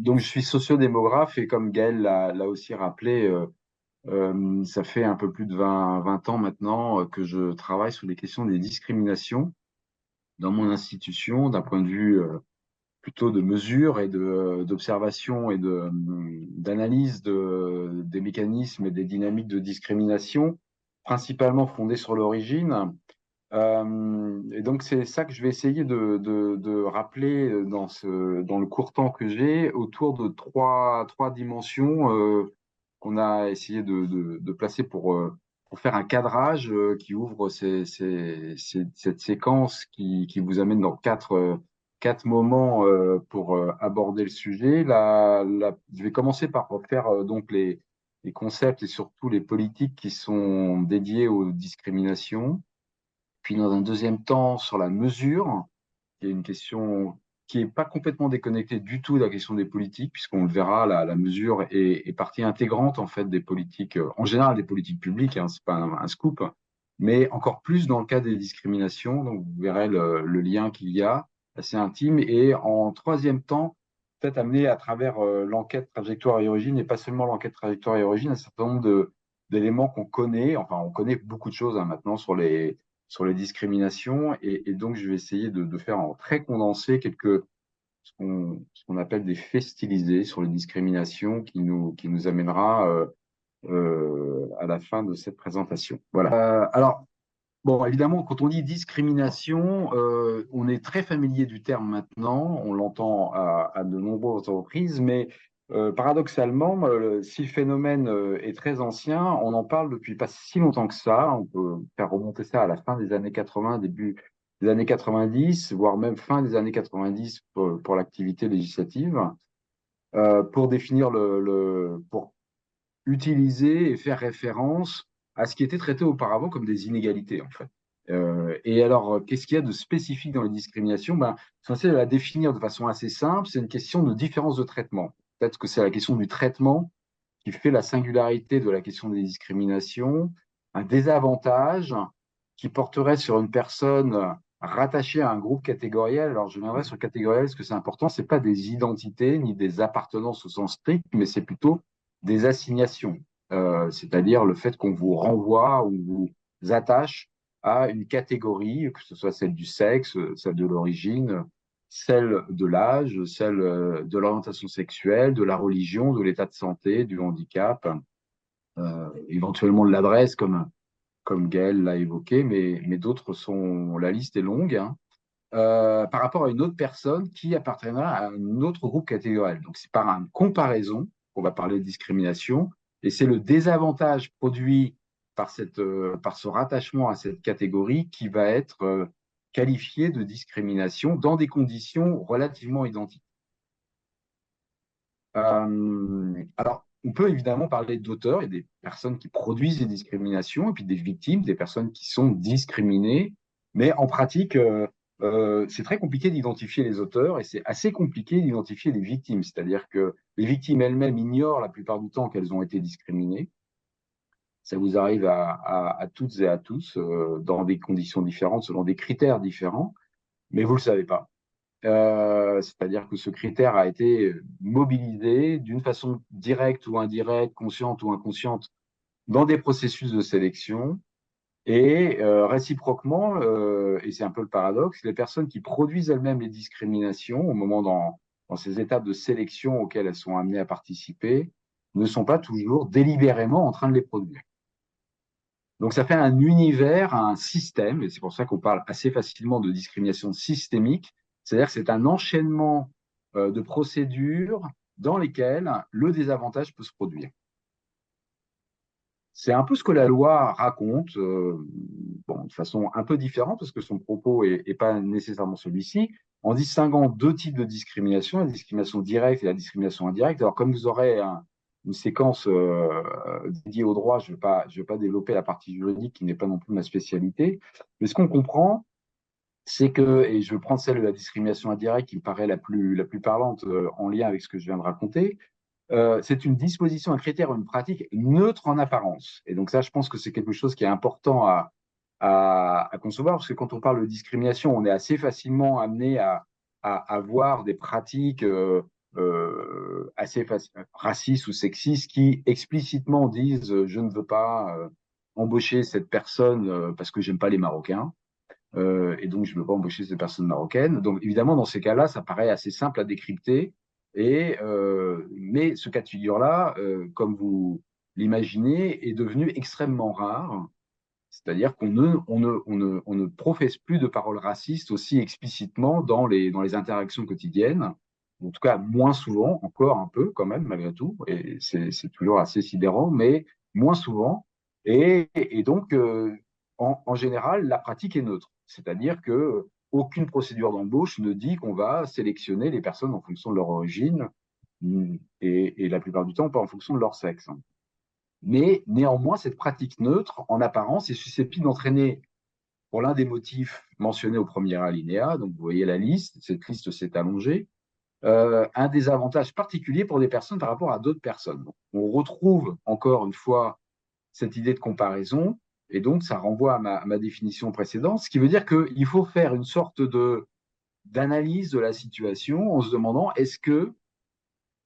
Donc, je suis sociodémographe et comme Gaël l'a aussi rappelé, ça fait un peu plus de 20 ans maintenant que je travaille sur les questions des discriminations dans mon institution, d'un point de vue plutôt de mesure et d'observation et d'analyse des mécanismes et des dynamiques de discrimination, principalement fondées sur l'origine. Et donc, c'est ça que je vais essayer de rappeler dans le court temps que j'ai autour de trois dimensions qu'on a essayé de placer pour faire un cadrage qui ouvre cette séquence qui vous amène dans quatre moments pour aborder le sujet. Je vais commencer par refaire donc les concepts et surtout les politiques qui sont dédiées aux discriminations. Puis dans un deuxième temps, sur la mesure, qui est une question qui n'est pas complètement déconnectée du tout de la question des politiques, puisqu'on le verra, la mesure est partie intégrante en fait des politiques, en général des politiques publiques, hein, c'est pas un scoop, mais encore plus dans le cas des discriminations. Donc vous verrez le lien qu'il y a, assez intime. Et en troisième temps, peut-être amener à travers l'enquête trajectoire et origine, et pas seulement l'enquête trajectoire et origine, un certain nombre d'éléments qu'on connaît. Enfin, on connaît beaucoup de choses hein, maintenant sur les discriminations. Et donc, je vais essayer de faire en très condensé ce qu'on appelle des faits stylisés sur les discriminations qui nous amènera à la fin de cette présentation. Voilà. Alors, bon, évidemment, quand on dit discrimination, on est très familier du terme maintenant, on l'entend à de nombreuses reprises, mais paradoxalement, si le phénomène est très ancien, on en parle depuis pas si longtemps que ça. On peut faire remonter ça à la fin des années 80, début des années 90, voire même fin des années 90 pour l'activité législative, pour définir pour utiliser et faire référence à ce qui était traité auparavant comme des inégalités, en fait. Et alors, qu'est-ce qu'il y a de spécifique dans les discriminations? Ben, censé la définir de façon assez simple, c'est une question de différence de traitement. Peut-être que c'est la question du traitement qui fait la singularité de la question des discriminations, un désavantage qui porterait sur une personne rattachée à un groupe catégoriel. Alors, je viendrai sur catégoriel, ce que c'est important, c'est pas des identités ni des appartenances au sens strict, mais c'est plutôt des assignations. C'est-à-dire le fait qu'on vous renvoie ou vous attache à une catégorie, que ce soit celle du sexe, celle de l'origine, celle de l'âge, celle de l'orientation sexuelle, de la religion, de l'état de santé, du handicap, éventuellement de l'adresse, comme Gaël l'a évoqué, mais d'autres sont, la liste est longue, hein, par rapport à une autre personne qui appartiendra à un autre groupe catégoriel. Donc, c'est par une comparaison qu'on va parler de discrimination, et c'est le désavantage produit par ce rattachement à cette catégorie qui va être qualifié de discrimination dans des conditions relativement identiques. Alors, on peut évidemment parler d'auteurs et des personnes qui produisent des discriminations, et puis des victimes, des personnes qui sont discriminées, mais en pratique, c'est très compliqué d'identifier les auteurs et c'est assez compliqué d'identifier les victimes. C'est-à-dire que les victimes elles-mêmes ignorent la plupart du temps qu'elles ont été discriminées. Ça vous arrive à toutes et à tous dans des conditions différentes, selon des critères différents, mais vous ne le savez pas. C'est-à-dire que ce critère a été mobilisé d'une façon directe ou indirecte, consciente ou inconsciente, dans des processus de sélection. Et réciproquement, et c'est un peu le paradoxe, les personnes qui produisent elles-mêmes les discriminations au moment dans ces étapes de sélection auxquelles elles sont amenées à participer, ne sont pas toujours délibérément en train de les produire. Donc ça fait un univers, un système, et c'est pour ça qu'on parle assez facilement de discrimination systémique, c'est-à-dire que c'est un enchaînement de procédures dans lesquelles le désavantage peut se produire. C'est un peu ce que la loi raconte, bon, de façon un peu différente, parce que son propos n'est pas nécessairement celui-ci, en distinguant deux types de discrimination, la discrimination directe et la discrimination indirecte. Alors, comme vous aurez une séquence dédiée au droit, je vais pas développer la partie juridique qui n'est pas non plus ma spécialité, mais ce qu'on comprend, c'est que, et je vais prendre celle de la discrimination indirecte qui me paraît la plus parlante en lien avec ce que je viens de raconter, c'est une disposition, un critère, une pratique neutre en apparence. Et donc ça, je pense que c'est quelque chose qui est important à concevoir, parce que quand on parle de discrimination, on est assez facilement amené à voir des pratiques assez racistes ou sexistes qui explicitement disent je ne veux pas embaucher cette personne parce que j'aime pas les Marocains. Et donc, je ne veux pas embaucher ces personnes marocaines. Donc, évidemment, dans ces cas-là, ça paraît assez simple à décrypter. Mais ce cas de figure-là, comme vous l'imaginez, est devenu extrêmement rare. C'est-à-dire qu'on ne professe plus de paroles racistes aussi explicitement dans les interactions quotidiennes. En tout cas, moins souvent, encore un peu quand même, malgré tout. Et c'est toujours assez sidérant, mais moins souvent. Et donc, en général, la pratique est neutre. C'est-à-dire que aucune procédure d'embauche ne dit qu'on va sélectionner les personnes en fonction de leur origine, et la plupart du temps, pas en fonction de leur sexe. Mais néanmoins, cette pratique neutre, en apparence, est susceptible d'entraîner, pour l'un des motifs mentionnés au premier alinéa, donc vous voyez la liste, cette liste s'est allongée, un désavantage particulier pour des personnes par rapport à d'autres personnes. Donc, on retrouve encore une fois cette idée de comparaison, et donc ça renvoie à ma définition précédente, ce qui veut dire qu'il faut faire une sorte d'analyse de la situation en se demandant est-ce que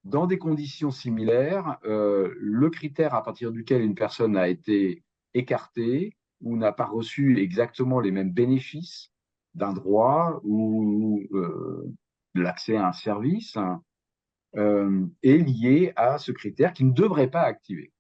dans des conditions similaires, le critère à partir duquel une personne a été écartée ou n'a pas reçu exactement les mêmes bénéfices d'un droit ou de l'accès à un service est lié à ce critère qui ne devrait pas activer.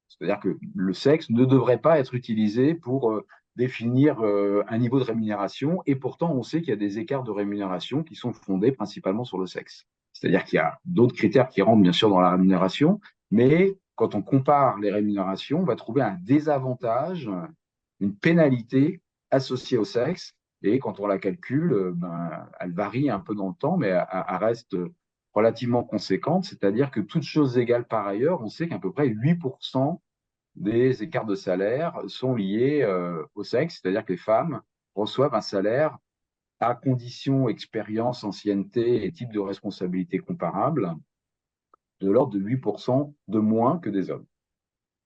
C'est-à-dire que le sexe ne devrait pas être utilisé pour définir un niveau de rémunération, et pourtant on sait qu'il y a des écarts de rémunération qui sont fondés principalement sur le sexe. C'est-à-dire qu'il y a d'autres critères qui rentrent bien sûr dans la rémunération, mais quand on compare les rémunérations, on va trouver un désavantage, une pénalité associée au sexe, et quand on la calcule, elle varie un peu dans le temps, mais elle reste relativement conséquente, c'est-à-dire que toutes choses égales par ailleurs, on sait qu'à peu près 8% des écarts de salaire sont liés au sexe, c'est-à-dire que les femmes reçoivent un salaire à condition, expérience, ancienneté et type de responsabilité comparable de l'ordre de 8% de moins que des hommes.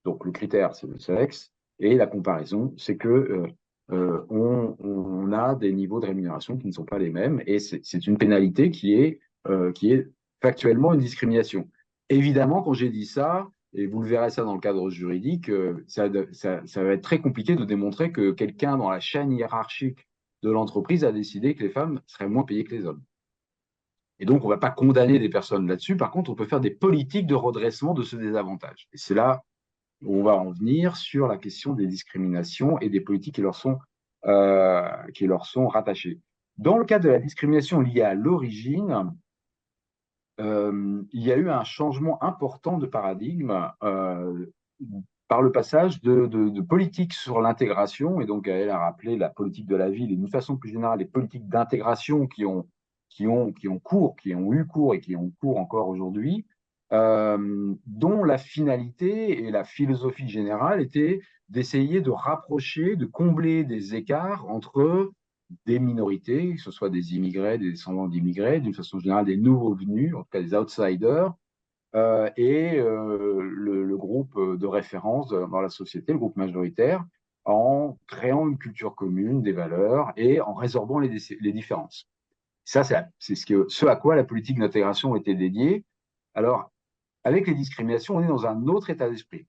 Donc le critère, c'est le sexe, et la comparaison, c'est que on a des niveaux de rémunération qui ne sont pas les mêmes, et c'est une pénalité qui est factuellement une discrimination. Évidemment, quand j'ai dit ça, et vous le verrez ça dans le cadre juridique, ça va être très compliqué de démontrer que quelqu'un dans la chaîne hiérarchique de l'entreprise a décidé que les femmes seraient moins payées que les hommes. Et donc, on ne va pas condamner des personnes là-dessus. Par contre, on peut faire des politiques de redressement de ce désavantage. Et c'est là où on va en venir sur la question des discriminations et des politiques qui leur sont rattachées. Dans le cas de la discrimination liée à l'origine, il y a eu un changement important de paradigme par le passage de politique sur l'intégration, et donc elle a rappelé la politique de la ville et d'une façon plus générale les politiques d'intégration qui ont eu cours et qui ont cours encore aujourd'hui, dont la finalité et la philosophie générale était d'essayer de rapprocher, de combler des écarts entre des minorités, que ce soit des immigrés, des descendants d'immigrés, d'une façon générale des nouveaux venus, en tout cas des outsiders, et le groupe de référence dans la société, le groupe majoritaire, en créant une culture commune, des valeurs, et en résorbant les différences. Ça, c'est ce à quoi la politique d'intégration était dédiée. Alors, avec les discriminations, on est dans un autre état d'esprit.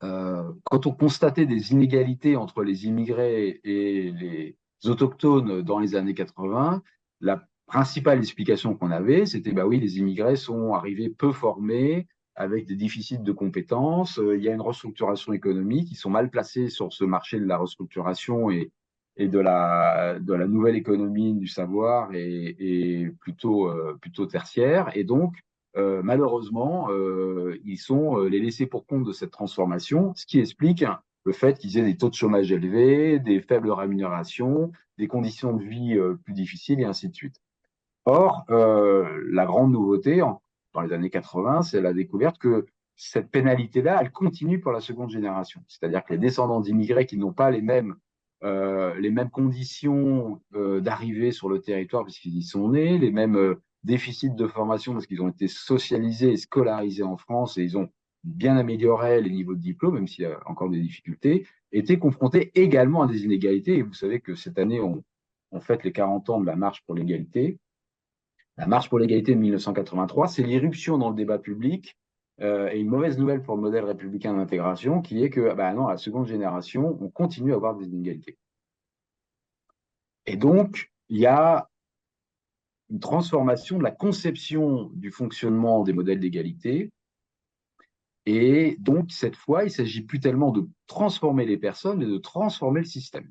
Quand on constatait des inégalités entre les immigrés et les autochtones dans les années 80, la principale explication qu'on avait, c'était bah oui, les immigrés sont arrivés peu formés, avec des déficits de compétences, il y a une restructuration économique, ils sont mal placés sur ce marché de la restructuration et de la nouvelle économie du savoir et plutôt tertiaire. Et donc, malheureusement, ils sont les laissés pour compte de cette transformation, ce qui explique le fait qu'ils aient des taux de chômage élevés, des faibles rémunérations, des conditions de vie plus difficiles et ainsi de suite. Or, la grande nouveauté dans les années 80, c'est la découverte que cette pénalité-là, elle continue pour la seconde génération. C'est-à-dire que les descendants d'immigrés qui n'ont pas les mêmes conditions d'arrivée sur le territoire puisqu'ils y sont nés, les mêmes déficits de formation parce qu'ils ont été socialisés et scolarisés en France et ils ont bien amélioré les niveaux de diplôme, même s'il y a encore des difficultés, étaient confrontés également à des inégalités. Et vous savez que cette année, on fête les 40 ans de la marche pour l'égalité. La marche pour l'égalité de 1983, c'est l'irruption dans le débat public et une mauvaise nouvelle pour le modèle républicain d'intégration qui est que, bah non, à la seconde génération, on continue à avoir des inégalités. Et donc, il y a une transformation de la conception du fonctionnement des modèles d'égalité. Et donc, cette fois, il ne s'agit plus tellement de transformer les personnes, mais de transformer le système.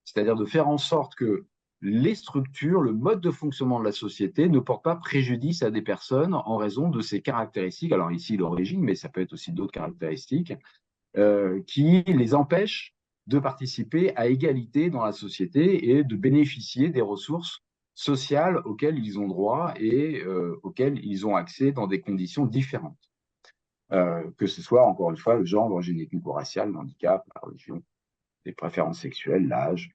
C'est-à-dire de faire en sorte que les structures, le mode de fonctionnement de la société ne portent pas préjudice à des personnes en raison de ces caractéristiques, alors ici l'origine, mais ça peut être aussi d'autres caractéristiques, qui les empêchent de participer à égalité dans la société et de bénéficier des ressources sociales auxquelles ils ont droit et auxquelles ils ont accès dans des conditions différentes. Que ce soit, encore une fois, le genre, l'origine ethnique ou raciale, le handicap, la religion, les préférences sexuelles, l'âge.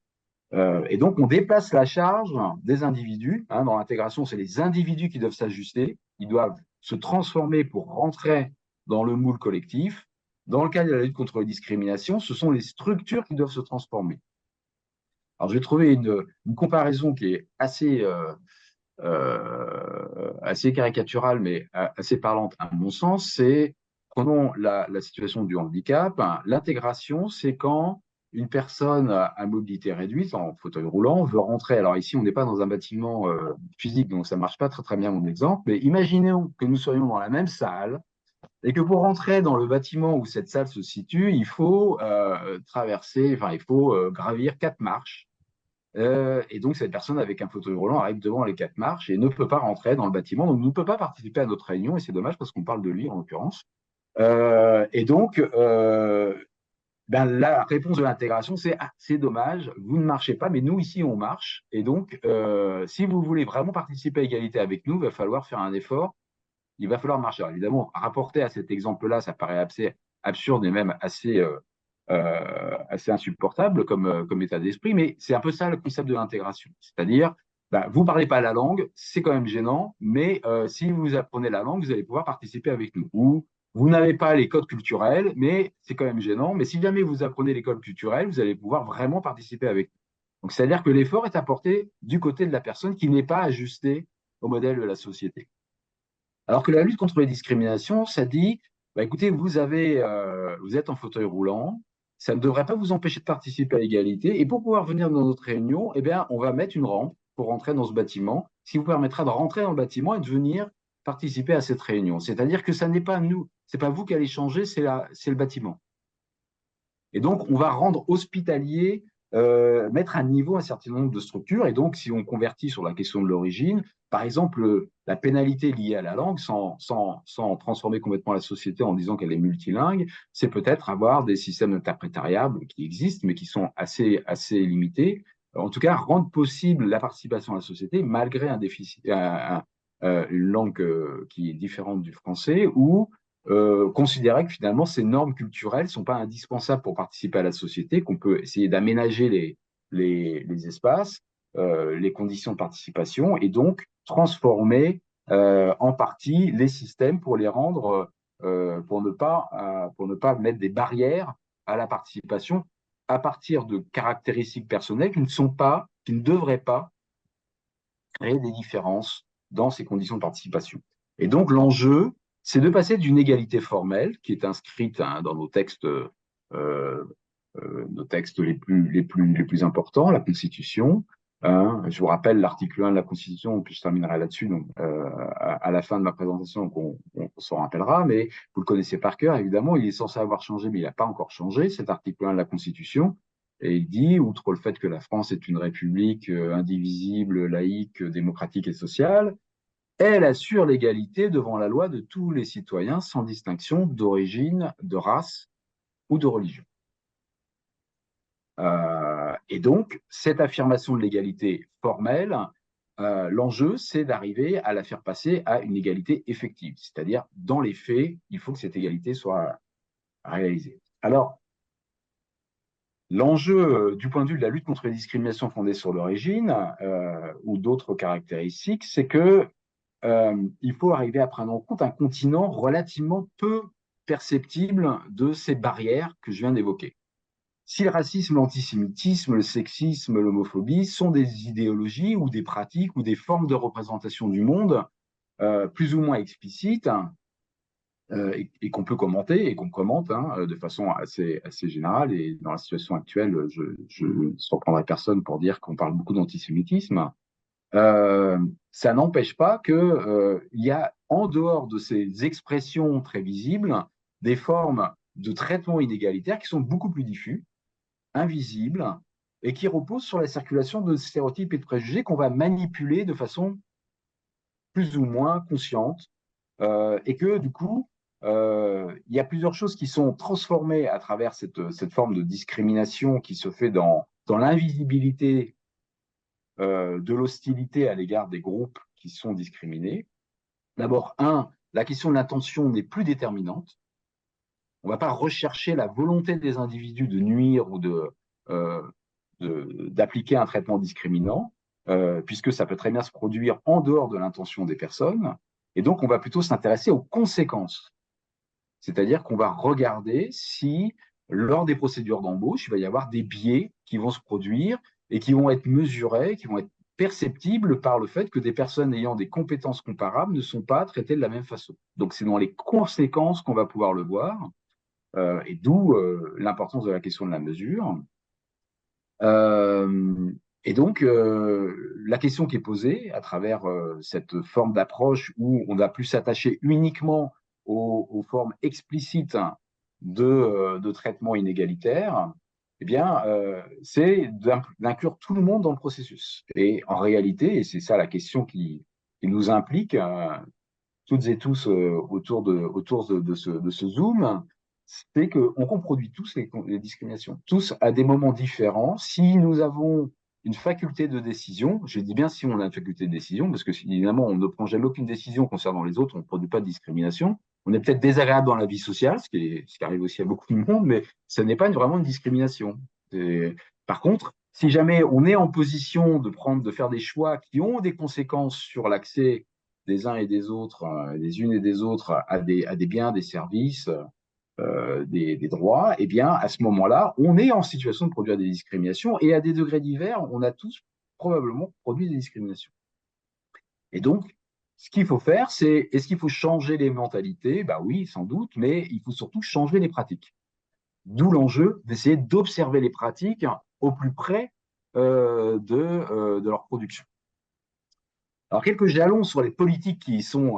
Et donc, on déplace la charge des individus. Hein, dans l'intégration, c'est les individus qui doivent s'ajuster. Ils doivent se transformer pour rentrer dans le moule collectif. Dans le cas de la lutte contre les discriminations, ce sont les structures qui doivent se transformer. Alors, j'ai trouvé une comparaison qui est assez caricaturale, mais assez parlante à mon sens. C'est, prenons la situation du handicap. L'intégration, c'est quand une personne à mobilité réduite, en fauteuil roulant, veut rentrer. Alors ici, on n'est pas dans un bâtiment physique, donc ça ne marche pas très, très bien mon exemple, mais imaginons que nous soyons dans la même salle et que pour rentrer dans le bâtiment où cette salle se situe, il faut gravir 4 marches. Et donc, cette personne avec un fauteuil roulant arrive devant les 4 marches et ne peut pas rentrer dans le bâtiment, donc ne peut pas participer à notre réunion, et c'est dommage parce qu'on parle de lui en l'occurrence. Et donc, ben, la réponse de l'intégration, c'est ah, c'est dommage, vous ne marchez pas, mais nous ici on marche. Et donc, si vous voulez vraiment participer à égalité avec nous, il va falloir faire un effort, il va falloir marcher. Alors, évidemment, rapporté à cet exemple-là, ça paraît assez absurde et même assez insupportable comme état d'esprit, mais c'est un peu ça le concept de l'intégration. C'est-à-dire, bah, vous ne parlez pas la langue, c'est quand même gênant, mais si vous apprenez la langue, vous allez pouvoir participer avec nous. Ou vous n'avez pas les codes culturels, mais c'est quand même gênant, mais si jamais vous apprenez les codes culturels, vous allez pouvoir vraiment participer avec nous. Donc, c'est-à-dire que l'effort est apporté du côté de la personne qui n'est pas ajustée au modèle de la société. Alors que la lutte contre les discriminations, ça dit, bah, écoutez, vous êtes en fauteuil roulant, ça ne devrait pas vous empêcher de participer à l'égalité. Et pour pouvoir venir dans notre réunion, eh bien, on va mettre une rampe pour rentrer dans ce bâtiment, ce qui vous permettra de rentrer dans le bâtiment et de venir participer à cette réunion. C'est-à-dire que ça n'est pas nous, c'est pas vous qui allez changer, c'est le bâtiment. Et donc, on va rendre hospitalier, mettre à niveau un certain nombre de structures. Et donc, si on convertit sur la question de l'origine, par exemple, la pénalité liée à la langue, sans transformer complètement la société en disant qu'elle est multilingue, c'est peut-être avoir des systèmes interprétariables qui existent, mais qui sont assez limités. En tout cas, rendre possible la participation à la société malgré un déficit, une langue qui est différente du français, ou considérer que finalement ces normes culturelles ne sont pas indispensables pour participer à la société, qu'on peut essayer d'aménager les espaces, les conditions de participation et donc transformer en partie les systèmes pour les rendre, pour ne pas mettre des barrières à la participation à partir de caractéristiques personnelles qui ne devraient pas créer des différences dans ces conditions de participation. Et donc l'enjeu, c'est de passer d'une égalité formelle qui est inscrite hein, dans nos textes les plus importants, la Constitution. Hein, je vous rappelle l'article 1 de la Constitution, puis je terminerai là-dessus donc, à la fin de ma présentation, donc on s'en rappellera, mais vous le connaissez par cœur, évidemment, il est censé avoir changé, mais il n'a pas encore changé, cet article 1 de la Constitution. Et il dit, outre le fait que la France est une république indivisible, laïque, démocratique et sociale, elle assure l'égalité devant la loi de tous les citoyens sans distinction d'origine, de race ou de religion. Et donc, cette affirmation de l'égalité formelle, l'enjeu, c'est d'arriver à la faire passer à une égalité effective. C'est-à-dire, dans les faits, il faut que cette égalité soit réalisée. Alors, l'enjeu du point de vue de la lutte contre les discriminations fondées sur l'origine ou d'autres caractéristiques, c'est que il faut arriver à prendre en compte un continent relativement peu perceptible de ces barrières que je viens d'évoquer. Si le racisme, l'antisémitisme, le sexisme, l'homophobie sont des idéologies ou des pratiques ou des formes de représentation du monde plus ou moins explicites et qu'on peut commenter et qu'on commente de façon assez générale. Et dans la situation actuelle, je ne surprendrai personne pour dire qu'on parle beaucoup d'antisémitisme. Ça n'empêche pas qu'il y a en dehors de ces expressions très visibles des formes de traitement inégalitaire qui sont beaucoup plus diffus, invisibles et qui reposent sur la circulation de stéréotypes et de préjugés qu'on va manipuler de façon plus ou moins consciente et que du coup, il y a plusieurs choses qui sont transformées à travers cette forme de discrimination qui se fait dans l'invisibilité de l'hostilité à l'égard des groupes qui sont discriminés. D'abord, la question de l'intention n'est plus déterminante. On ne va pas rechercher la volonté des individus de nuire ou d'appliquer un traitement discriminant, puisque ça peut très bien se produire en dehors de l'intention des personnes. Et donc, on va plutôt s'intéresser aux conséquences. C'est-à-dire qu'on va regarder si, lors des procédures d'embauche, il va y avoir des biais qui vont se produire et qui vont être mesurés, qui vont être perceptibles par le fait que des personnes ayant des compétences comparables ne sont pas traitées de la même façon. Donc, c'est dans les conséquences qu'on va pouvoir le voir, et d'où l'importance de la question de la mesure. Et donc, la question qui est posée à travers cette forme d'approche où on va plus s'attacher uniquement aux formes explicites de traitement inégalitaire, eh bien, c'est d'inclure tout le monde dans le processus. Et en réalité, et c'est ça la question qui nous implique, toutes et tous autour de ce Zoom, c'est qu'on reproduit tous les discriminations, tous à des moments différents. Si nous avons une faculté de décision, je dis bien si on a une faculté de décision, parce que évidemment, on ne prend jamais aucune décision concernant les autres, on ne produit pas de discrimination. On est peut-être désagréable dans la vie sociale, ce qui arrive aussi à beaucoup de monde, mais ce n'est pas vraiment une discrimination. Par contre, si jamais on est en position de faire des choix qui ont des conséquences sur l'accès des uns et des autres, des unes et des autres à des biens, des services, des droits, eh bien, à ce moment-là, on est en situation de produire des discriminations et à des degrés divers, on a tous probablement produit des discriminations. Et donc, ce qu'il faut faire, c'est, est-ce qu'il faut changer les mentalités? Bah oui, sans doute, mais il faut surtout changer les pratiques. D'où l'enjeu d'essayer d'observer les pratiques au plus près de leur production. Alors, quelques jalons sur les politiques qui y sont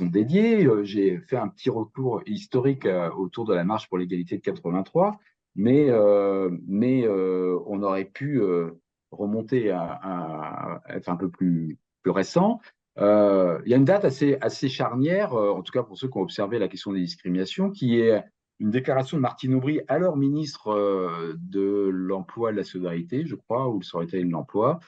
dédiées. J'ai fait un petit retour historique autour de la marche pour l'égalité de 83, mais on aurait pu remonter à être un peu plus récent. Il y a une date assez charnière, en tout cas pour ceux qui ont observé la question des discriminations, qui est une déclaration de Martine Aubry, alors ministre de l'Emploi et de la Solidarité, je crois, ou le Solidarité et de l'Emploi,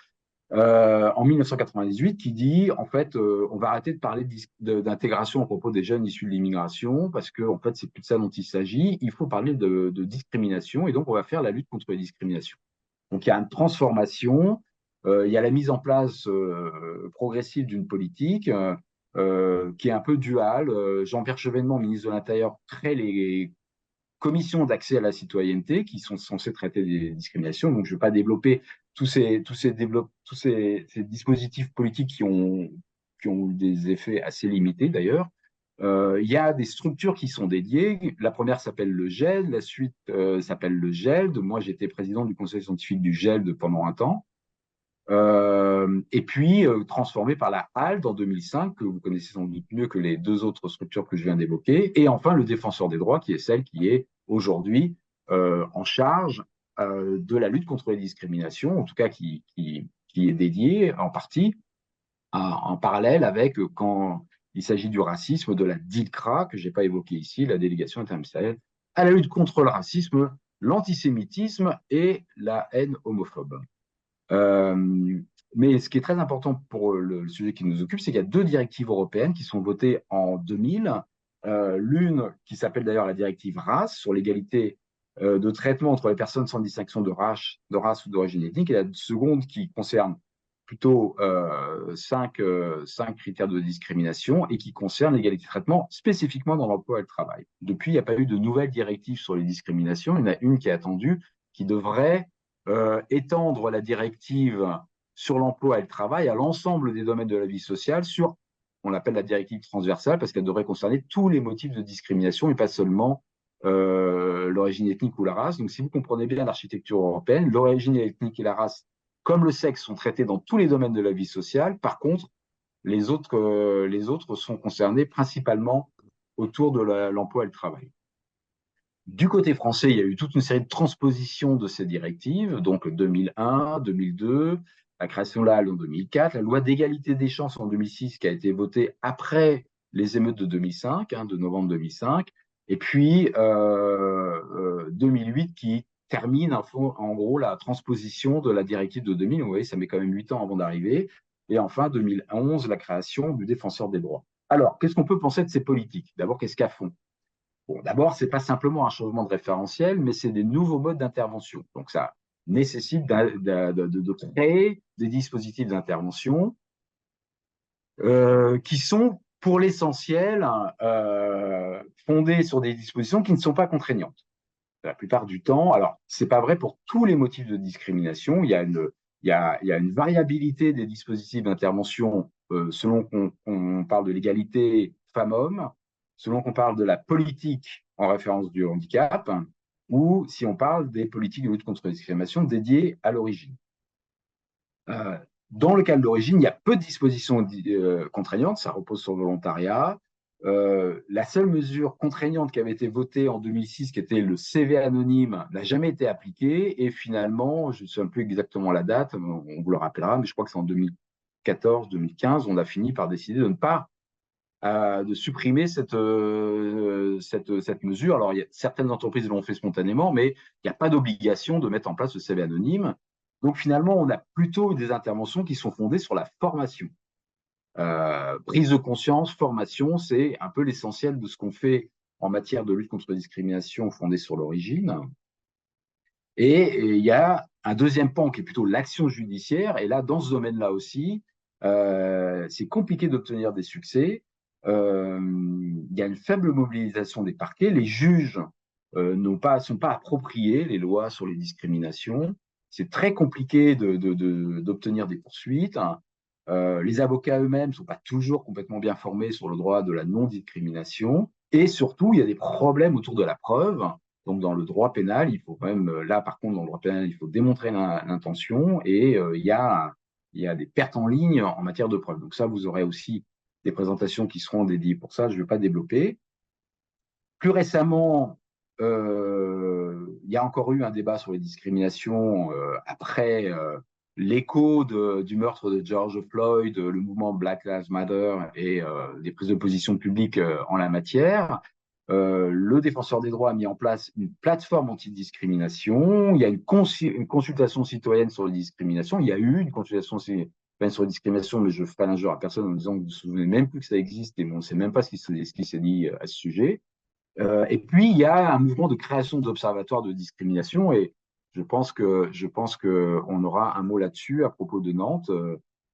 en 1998 qui dit en fait on va arrêter de parler d'intégration à propos des jeunes issus de l'immigration parce que en fait c'est plus de ça dont il s'agit, il faut parler de discrimination et donc on va faire la lutte contre les discriminations. Donc il y a une transformation, il y a la mise en place progressive d'une politique qui est un peu duale. Jean-Pierre Chevènement, ministre de l'Intérieur, crée les commissions d'accès à la citoyenneté qui sont censées traiter des discriminations. Donc, je ne vais pas développer ces dispositifs politiques qui ont eu des effets assez limités d'ailleurs. Il y a des structures qui sont dédiées. La première s'appelle le GELD, la suite s'appelle le GELD. Moi, j'étais président du conseil scientifique du GELD pendant un temps. Et puis transformé par la HALD en 2005, que vous connaissez sans doute mieux que les deux autres structures que je viens d'évoquer, et enfin le Défenseur des droits, qui est celle qui est aujourd'hui en charge de la lutte contre les discriminations, en tout cas qui est dédiée en partie en parallèle avec quand il s'agit du racisme, de la DILCRA, que je n'ai pas évoqué ici, la délégation interministérielle à la lutte contre le racisme, l'antisémitisme et la haine homophobe. Mais ce qui est très important pour le sujet qui nous occupe, c'est qu'il y a deux directives européennes qui sont votées en 2000. L'une qui s'appelle d'ailleurs la directive race sur l'égalité de traitement entre les personnes sans distinction de race ou d'origine ethnique, et la seconde qui concerne plutôt cinq critères de discrimination et qui concerne l'égalité de traitement spécifiquement dans l'emploi et le travail. Depuis, il n'y a pas eu de nouvelles directives sur les discriminations. Il y en a une qui est attendue, qui devrait étendre la directive sur l'emploi et le travail à l'ensemble des domaines de la vie sociale on l'appelle la directive transversale parce qu'elle devrait concerner tous les motifs de discrimination et pas seulement l'origine ethnique ou la race. Donc, si vous comprenez bien l'architecture européenne, l'origine ethnique et la race, comme le sexe, sont traités dans tous les domaines de la vie sociale. Par contre, les autres sont concernés principalement autour de l'emploi et le travail. Du côté français, il y a eu toute une série de transpositions de ces directives, donc 2001, 2002, la création de la Halle en 2004, la loi d'égalité des chances en 2006 qui a été votée après les émeutes de 2005, de novembre 2005, et puis 2008 qui termine en gros la transposition de la directive de 2000. Vous voyez, ça met quand même 8 ans avant d'arriver. Et enfin, 2011, la création du défenseur des droits. Alors, qu'est-ce qu'on peut penser de ces politiques? D'abord, qu'est-ce qu'elles font? Bon, d'abord, ce n'est pas simplement un changement de référentiel, mais c'est des nouveaux modes d'intervention. Donc, ça nécessite de créer des dispositifs d'intervention qui sont, pour l'essentiel, fondés sur des dispositions qui ne sont pas contraignantes. La plupart du temps, alors, ce n'est pas vrai pour tous les motifs de discrimination. Il y a une variabilité des dispositifs d'intervention selon qu'on parle de l'égalité femmes-hommes, selon qu'on parle de la politique en référence du handicap, ou si on parle des politiques de lutte contre la discrimination dédiées à l'origine. Dans le cas de l'origine, il y a peu de dispositions contraignantes, ça repose sur le volontariat. La seule mesure contraignante qui avait été votée en 2006, qui était le CV anonyme, n'a jamais été appliquée. Et finalement, je ne sais plus exactement la date, on vous le rappellera, mais je crois que c'est en 2014-2015, on a fini par décider de ne pas de supprimer cette mesure. Alors, certaines entreprises l'ont fait spontanément, mais il n'y a pas d'obligation de mettre en place le CV anonyme. Donc, finalement, on a plutôt des interventions qui sont fondées sur la formation. Prise de conscience, formation, c'est un peu l'essentiel de ce qu'on fait en matière de lutte contre la discrimination fondée sur l'origine. Et il y a un deuxième pan qui est plutôt l'action judiciaire. Et là, dans ce domaine-là aussi, c'est compliqué d'obtenir des succès. Il y a une faible mobilisation des parquets. Les juges ne sont pas appropriés les lois sur les discriminations. C'est très compliqué d'obtenir des poursuites. Les avocats eux-mêmes ne sont pas toujours complètement bien formés sur le droit de la non-discrimination. Et surtout, il y a des problèmes autour de la preuve. Donc, dans le droit pénal, il faut quand même, là, par contre, dans le droit pénal, il faut démontrer l'intention et il y a des pertes en ligne en matière de preuve. Donc, ça, vous aurez aussi des présentations qui seront dédiées pour ça. Je ne vais pas développer. Plus récemment, il y a encore eu un débat sur les discriminations après l'écho du meurtre de George Floyd, le mouvement Black Lives Matter et des prises de position publiques en la matière. Le défenseur des droits a mis en place une plateforme anti-discrimination. Il y a une consultation citoyenne sur les discriminations. Il y a eu une consultation citoyenne sur les discriminations, mais je ne ferai l'injure à personne en disant que vous ne vous souvenez même plus que ça existe et on ne sait même pas ce qui s'est dit à ce sujet. Et puis, il y a un mouvement de création d'observatoires de discrimination et je pense qu'on aura un mot là-dessus à propos de Nantes,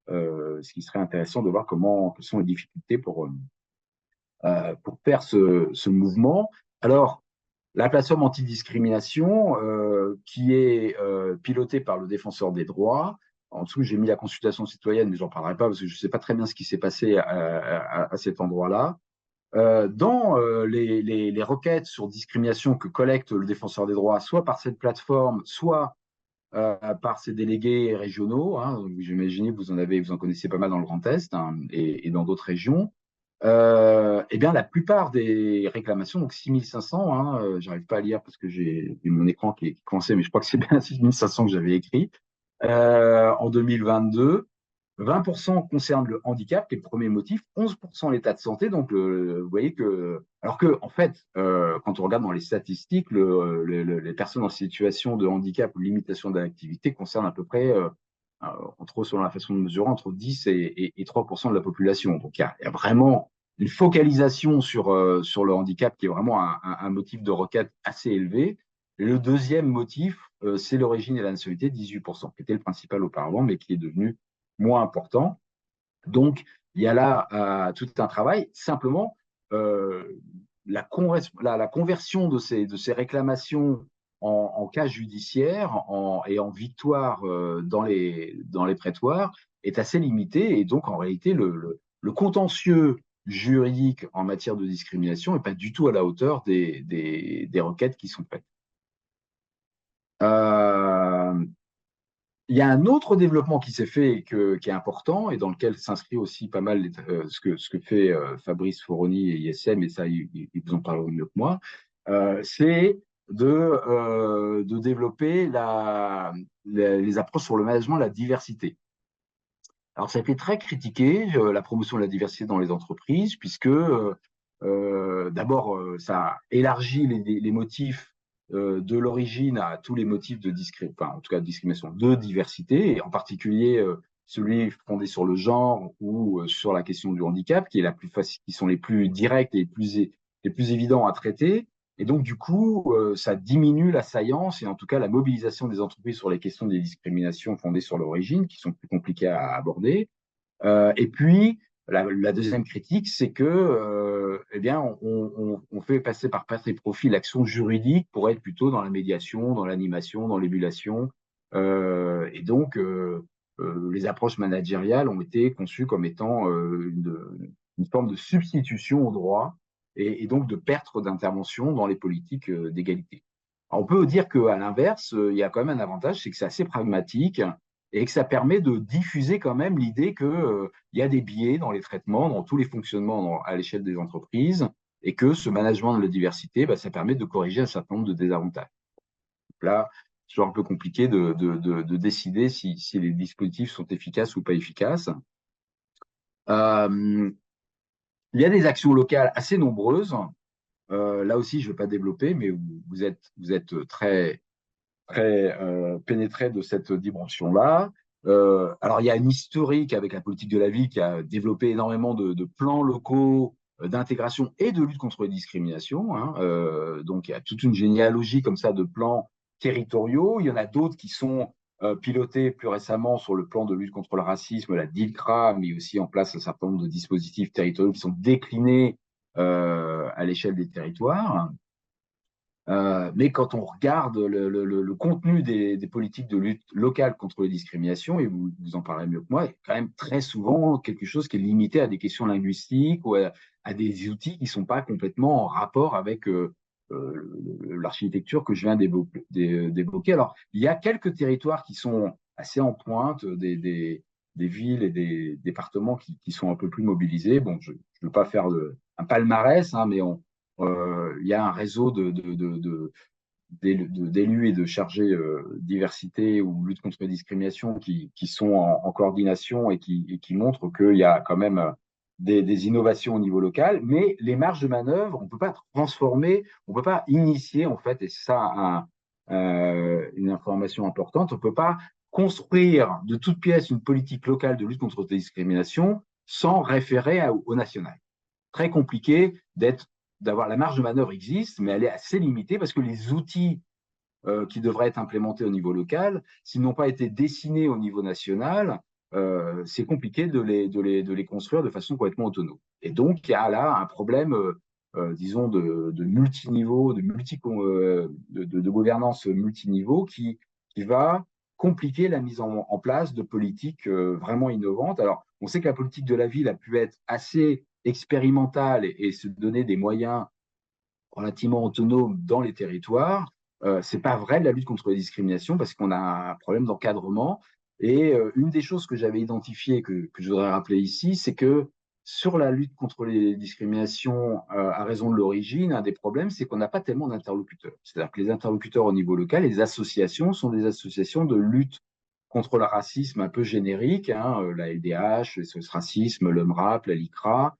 ce qui serait intéressant de voir quelles sont les difficultés pour faire ce mouvement. Alors, la plateforme antidiscrimination, qui est pilotée par le défenseur des droits, en dessous, j'ai mis la consultation citoyenne, mais j'en parlerai pas parce que je ne sais pas très bien ce qui s'est passé à cet endroit-là. Dans les requêtes sur discrimination que collecte le défenseur des droits, soit par cette plateforme, soit par ses délégués régionaux, j'imagine que vous en connaissez pas mal dans le Grand Est et dans d'autres régions, eh bien, la plupart des réclamations, donc 6500, j'arrive pas à lire parce que j'ai mon écran qui est coincé, mais je crois que c'est bien 6500 que j'avais écrit, en 2022, 20% concernent le handicap, qui est le premier motif, 11% l'état de santé. Donc, vous voyez que, alors que, en fait, quand on regarde dans les statistiques, les personnes en situation de handicap ou limitation d'activité concernent à peu près, selon la façon de mesurer, entre 10 et 3% de la population. Donc, il y a vraiment une focalisation sur le handicap qui est vraiment un motif de requête assez élevé. Et le deuxième motif, c'est l'origine et la nationalité, 18%, qui était le principal auparavant, mais qui est devenu moins important. Donc, il y a là tout un travail. Simplement, la conversion de ces réclamations en cas judiciaire et en victoire dans les prétoires est assez limité. Et donc, en réalité, le contentieux juridique en matière de discrimination n'est pas du tout à la hauteur des requêtes qui sont faites. Euh, il y a un autre développement qui s'est fait qui est important et dans lequel s'inscrit aussi pas mal ce que fait Fabrice Foroni et ISM, et ça, ils vous en parleront mieux que moi, c'est de développer les approches sur le management de la diversité. Alors, ça a été très critiqué, la promotion de la diversité dans les entreprises, puisque d'abord, ça élargit les motifs de l'origine à tous les motifs de discrimination, enfin, en tout cas de discrimination, de diversité, et en particulier celui fondé sur le genre ou sur la question du handicap, qui est la plus facile, qui sont les plus directs et les plus évidents à traiter. Et donc, du coup, ça diminue l'assaillance et en tout cas la mobilisation des entreprises sur les questions des discriminations fondées sur l'origine, qui sont plus compliquées à aborder. Et puis, la deuxième critique, c'est que, eh bien, on fait passer par perte et profit l'action juridique pour être plutôt dans la médiation, dans l'animation, dans l'émulation. Et donc, les approches managériales ont été conçues comme étant une forme de substitution au droit et donc de perte d'intervention dans les politiques d'égalité. On peut dire qu'à l'inverse, il y a quand même un avantage, c'est que c'est assez pragmatique et que ça permet de diffuser quand même l'idée qu'il y a des biais dans les traitements, dans tous les fonctionnements à l'échelle des entreprises, et que ce management de la diversité, bah, ça permet de corriger un certain nombre de désavantages. Donc là, c'est toujours un peu compliqué de décider si les dispositifs sont efficaces ou pas efficaces. Il y a des actions locales assez nombreuses. Là aussi, je ne vais pas développer, mais vous êtes très pénétré de cette dimension-là. Alors, il y a une historique avec la politique de la ville qui a développé énormément de plans locaux d'intégration et de lutte contre les discriminations. Hein. Donc, il y a toute une généalogie comme ça de plans territoriaux. Il y en a d'autres qui sont pilotés plus récemment sur le plan de lutte contre le racisme, la DILCRA, a mis aussi en place un certain nombre de dispositifs territoriaux qui sont déclinés à l'échelle des territoires. Mais quand on regarde le contenu des politiques de lutte locale contre les discriminations, et vous en parlez mieux que moi, il y a quand même très souvent quelque chose qui est limité à des questions linguistiques ou à des outils qui ne sont pas complètement en rapport avec l'architecture que je viens d'évoquer. Alors, il y a quelques territoires qui sont assez en pointe, des villes et des départements qui sont un peu plus mobilisés. Bon, je ne veux pas faire un palmarès, hein, mais il y a un réseau d'élus et de chargés diversité ou lutte contre la discrimination qui sont en coordination et qui montrent qu'il y a quand même des innovations au niveau local, mais les marges de manœuvre, on ne peut pas transformer, on ne peut pas initier, en fait, et c'est ça une information importante, on ne peut pas construire de toutes pièces une politique locale de lutte contre la discrimination sans référer au national. Très compliqué d'avoir la marge de manœuvre existe, mais elle est assez limitée parce que les outils qui devraient être implémentés au niveau local, s'ils n'ont pas été dessinés au niveau national, c'est compliqué de les construire de façon complètement autonome. Et donc, il y a là un problème, disons, de multiniveau, de gouvernance multiniveau qui va compliquer la mise en place de politiques vraiment innovantes. Alors, on sait que la politique de la ville a pu être assez expérimentale et se donner des moyens relativement autonome dans les territoires. C'est pas vrai de la lutte contre les discriminations parce qu'on a un problème d'encadrement. Et une des choses que j'avais identifiées, que je voudrais rappeler ici, c'est que sur la lutte contre les discriminations à raison de l'origine, un des problèmes, c'est qu'on n'a pas tellement d'interlocuteurs. C'est-à-dire que les interlocuteurs au niveau local, les associations sont des associations de lutte contre le racisme un peu générique, hein, la LDH, le SOS Racisme, le MRAP, la LICRA,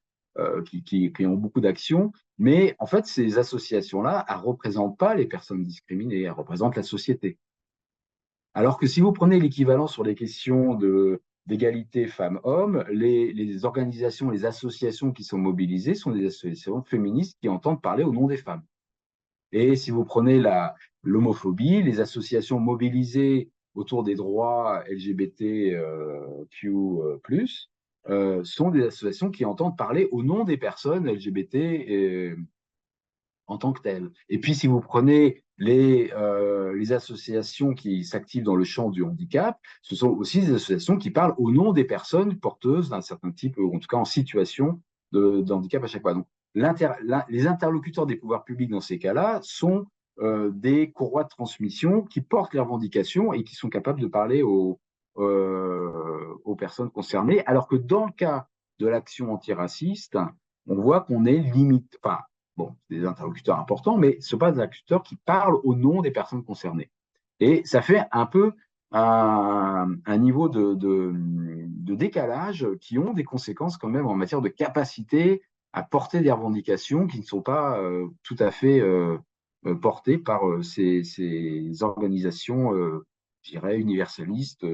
qui ont beaucoup d'actions. Mais en fait, ces associations-là, elles ne représentent pas les personnes discriminées, elles représentent la société. Alors que si vous prenez l'équivalent sur les questions d'égalité femmes-hommes, les organisations, les associations qui sont mobilisées sont des associations féministes qui entendent parler au nom des femmes. Et si vous prenez l'homophobie, les associations mobilisées autour des droits LGBTQ+, sont des associations qui entendent parler au nom des personnes LGBT en tant que telles. Et puis, si vous prenez les associations qui s'activent dans le champ du handicap, ce sont aussi des associations qui parlent au nom des personnes porteuses d'un certain type, ou en tout cas en situation de handicap à chaque fois. Donc, les interlocuteurs des pouvoirs publics dans ces cas-là sont des courroies de transmission qui portent les revendications et qui sont capables de parler aux personnes concernées, alors que dans le cas de l'action antiraciste, on voit qu'on est limité. Enfin, bon, c'est des interlocuteurs importants, mais ce ne sont pas des interlocuteurs qui parlent au nom des personnes concernées. Et ça fait un peu un niveau de décalage qui ont des conséquences quand même en matière de capacité à porter des revendications qui ne sont pas tout à fait portées par ces organisations, je dirais, universalistes,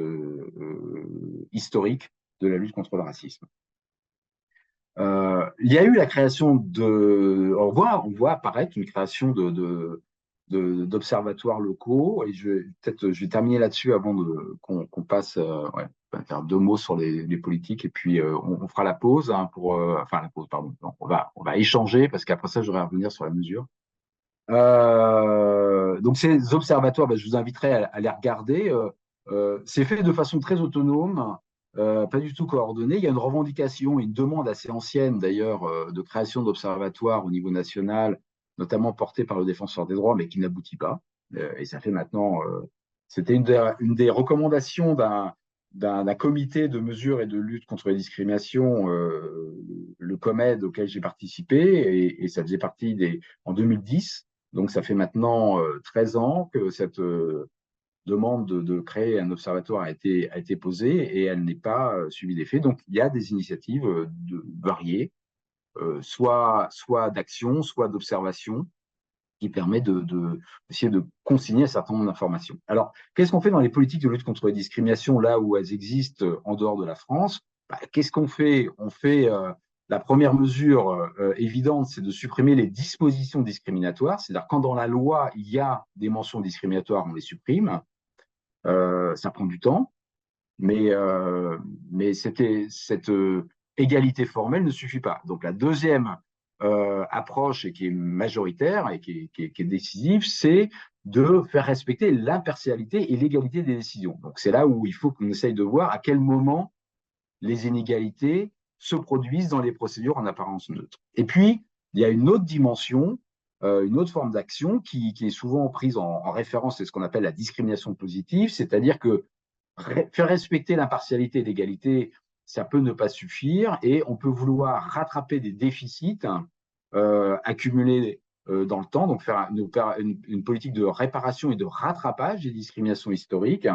historiques de la lutte contre le racisme. Il y a eu la création de. On voit apparaître une création d'observatoires locaux, et je vais terminer là-dessus avant qu'on passe. Ouais, on va faire deux mots sur les politiques, et puis on fera la pause enfin la pause, pardon. Non, on va échanger parce qu'après ça, j'aurai à revenir sur la mesure. Donc ces observatoires, je vous inviterai à les regarder. C'est fait de façon très autonome, pas du tout coordonnée. Il y a une revendication, une demande assez ancienne d'ailleurs de création d'observatoires au niveau national, notamment portée par le défenseur des droits, mais qui n'aboutit pas. Et ça fait maintenant, c'était une des recommandations d'un comité de mesures et de lutte contre les discriminations, le COMED, auquel j'ai participé, et ça faisait partie en 2010. Donc, ça fait maintenant 13 ans que cette demande de créer un observatoire a été posée et elle n'est pas suivie des faits. Donc, il y a des initiatives variées, soit d'action, soit d'observation, qui permet d'essayer de consigner un certain nombre d'informations. Alors, qu'est-ce qu'on fait dans les politiques de lutte contre les discriminations là où elles existent en dehors de la France? Qu'est-ce qu'on fait? On fait la première mesure évidente, c'est de supprimer les dispositions discriminatoires. C'est-à-dire quand dans la loi, il y a des mentions discriminatoires, on les supprime. Ça prend du temps, mais cette égalité formelle ne suffit pas. Donc la deuxième approche, et qui est majoritaire et qui est décisive, c'est de faire respecter l'impartialité et l'égalité des décisions. Donc c'est là où il faut qu'on essaye de voir à quel moment les inégalités se produisent dans les procédures en apparence neutres. Et puis, il y a une autre dimension, une autre forme d'action qui est souvent prise en référence, c'est ce qu'on appelle la discrimination positive, c'est-à-dire que faire respecter l'impartialité et l'égalité, ça peut ne pas suffire, et on peut vouloir rattraper des déficits accumulés dans le temps, donc faire une politique de réparation et de rattrapage des discriminations historiques,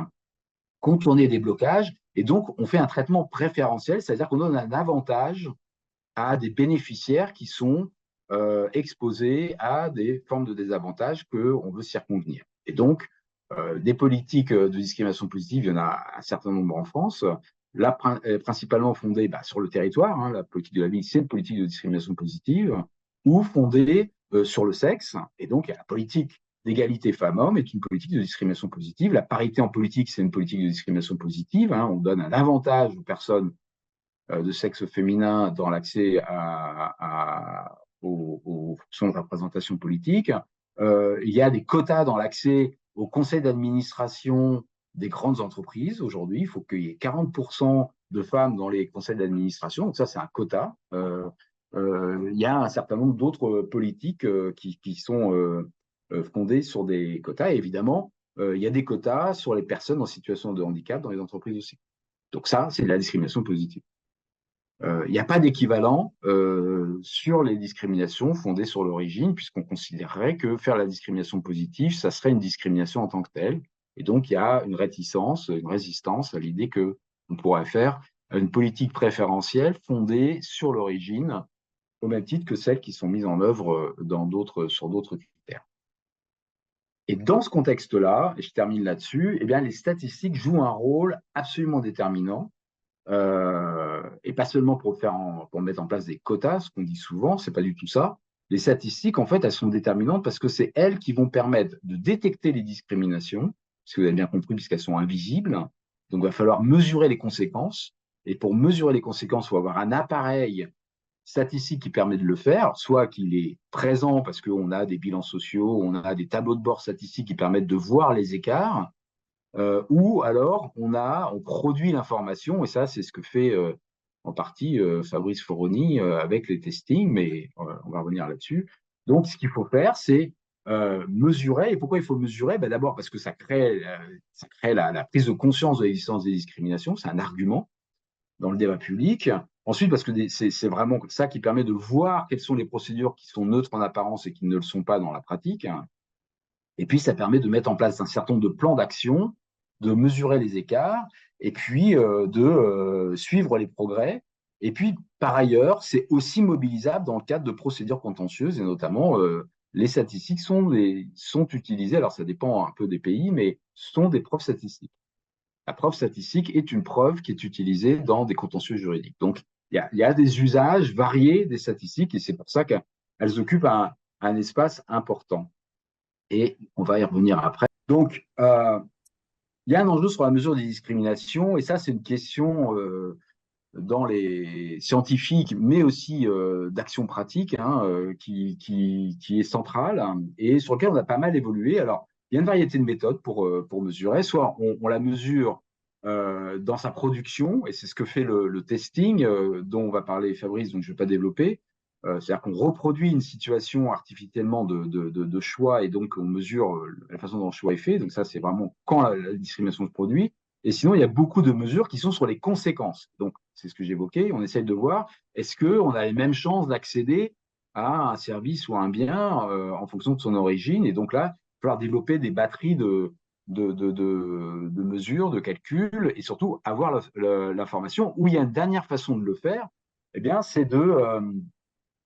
contourner des blocages, et donc on fait un traitement préférentiel, c'est-à-dire qu'on donne un avantage à des bénéficiaires qui sont exposés à des formes de désavantages qu'on veut circonvenir. Et donc, des politiques de discrimination positive, il y en a un certain nombre en France, là principalement fondées sur le territoire, hein, la politique de la ville, c'est une politique de discrimination positive, ou fondée sur le sexe, et donc la politique d'égalité femmes-hommes est une politique de discrimination positive. La parité en politique, c'est une politique de discrimination positive, hein, on donne un avantage aux personnes de sexe féminin dans l'accès aux fonctions de représentation politique. Il y a des quotas dans l'accès au conseil d'administration des grandes entreprises. Aujourd'hui, il faut qu'il y ait 40% de femmes dans les conseils d'administration. Donc ça, c'est un quota. Il y a un certain nombre d'autres politiques qui sont fondées sur des quotas. Et évidemment, il y a des quotas sur les personnes en situation de handicap dans les entreprises aussi. Donc ça, c'est de la discrimination positive. Il n'y a pas d'équivalent sur les discriminations fondées sur l'origine, puisqu'on considérerait que faire la discrimination positive, ça serait une discrimination en tant que telle. Et donc, il y a une réticence, une résistance à l'idée qu'on pourrait faire une politique préférentielle fondée sur l'origine, au même titre que celles qui sont mises en œuvre sur d'autres critères. Et dans ce contexte-là, et je termine là-dessus, eh bien, les statistiques jouent un rôle absolument déterminant. Et pas seulement pour mettre en place des quotas, ce qu'on dit souvent, c'est pas du tout ça. Les statistiques, en fait, elles sont déterminantes parce que c'est elles qui vont permettre de détecter les discriminations, si vous avez bien compris, puisqu'elles sont invisibles. Donc, il va falloir mesurer les conséquences. Et pour mesurer les conséquences, il faut avoir un appareil statistique qui permet de le faire, soit qu'il est présent parce qu'on a des bilans sociaux, on a des tableaux de bord statistiques qui permettent de voir les écarts, ou alors on produit l'information, et ça c'est ce que fait en partie Fabrice Foroni avec les testings, mais on va revenir là-dessus. Donc ce qu'il faut faire, c'est mesurer. Et pourquoi il faut mesurer? Ben, d'abord parce que ça crée la prise de conscience de l'existence des discriminations, c'est un argument dans le débat public. Ensuite, parce que c'est vraiment ça qui permet de voir quelles sont les procédures qui sont neutres en apparence et qui ne le sont pas dans la pratique. Et puis, ça permet de mettre en place un certain nombre de plans d'action, de mesurer les écarts, et puis de suivre les progrès. Et puis, par ailleurs, c'est aussi mobilisable dans le cadre de procédures contentieuses, et notamment les statistiques sont utilisées, alors ça dépend un peu des pays, mais sont des preuves statistiques. La preuve statistique est une preuve qui est utilisée dans des contentieux juridiques. Donc, il y a des usages variés des statistiques, et c'est pour ça qu'elles occupent un espace important. Et on va y revenir après. Donc, il y a un enjeu sur la mesure des discriminations, et ça, c'est une question dans les scientifiques, mais aussi d'action pratique, qui est centrale et sur lequel on a pas mal évolué. Alors, il y a une variété de méthodes pour mesurer. Soit on la mesure dans sa production, et c'est ce que fait le testing dont on va parler Fabrice, donc je ne vais pas développer. C'est-à-dire qu'on reproduit une situation artificiellement de choix, et donc on mesure la façon dont le choix est fait. Donc ça, c'est vraiment quand la discrimination se produit. Et sinon, il y a beaucoup de mesures qui sont sur les conséquences. Donc, c'est ce que j'évoquais. On essaye de voir, est-ce qu'on a les mêmes chances d'accéder à un service ou à un bien en fonction de son origine? Et donc là, il va falloir développer des batteries de mesures, de calculs, et surtout avoir l'information. Où il y a une dernière façon de le faire, eh bien, c'est de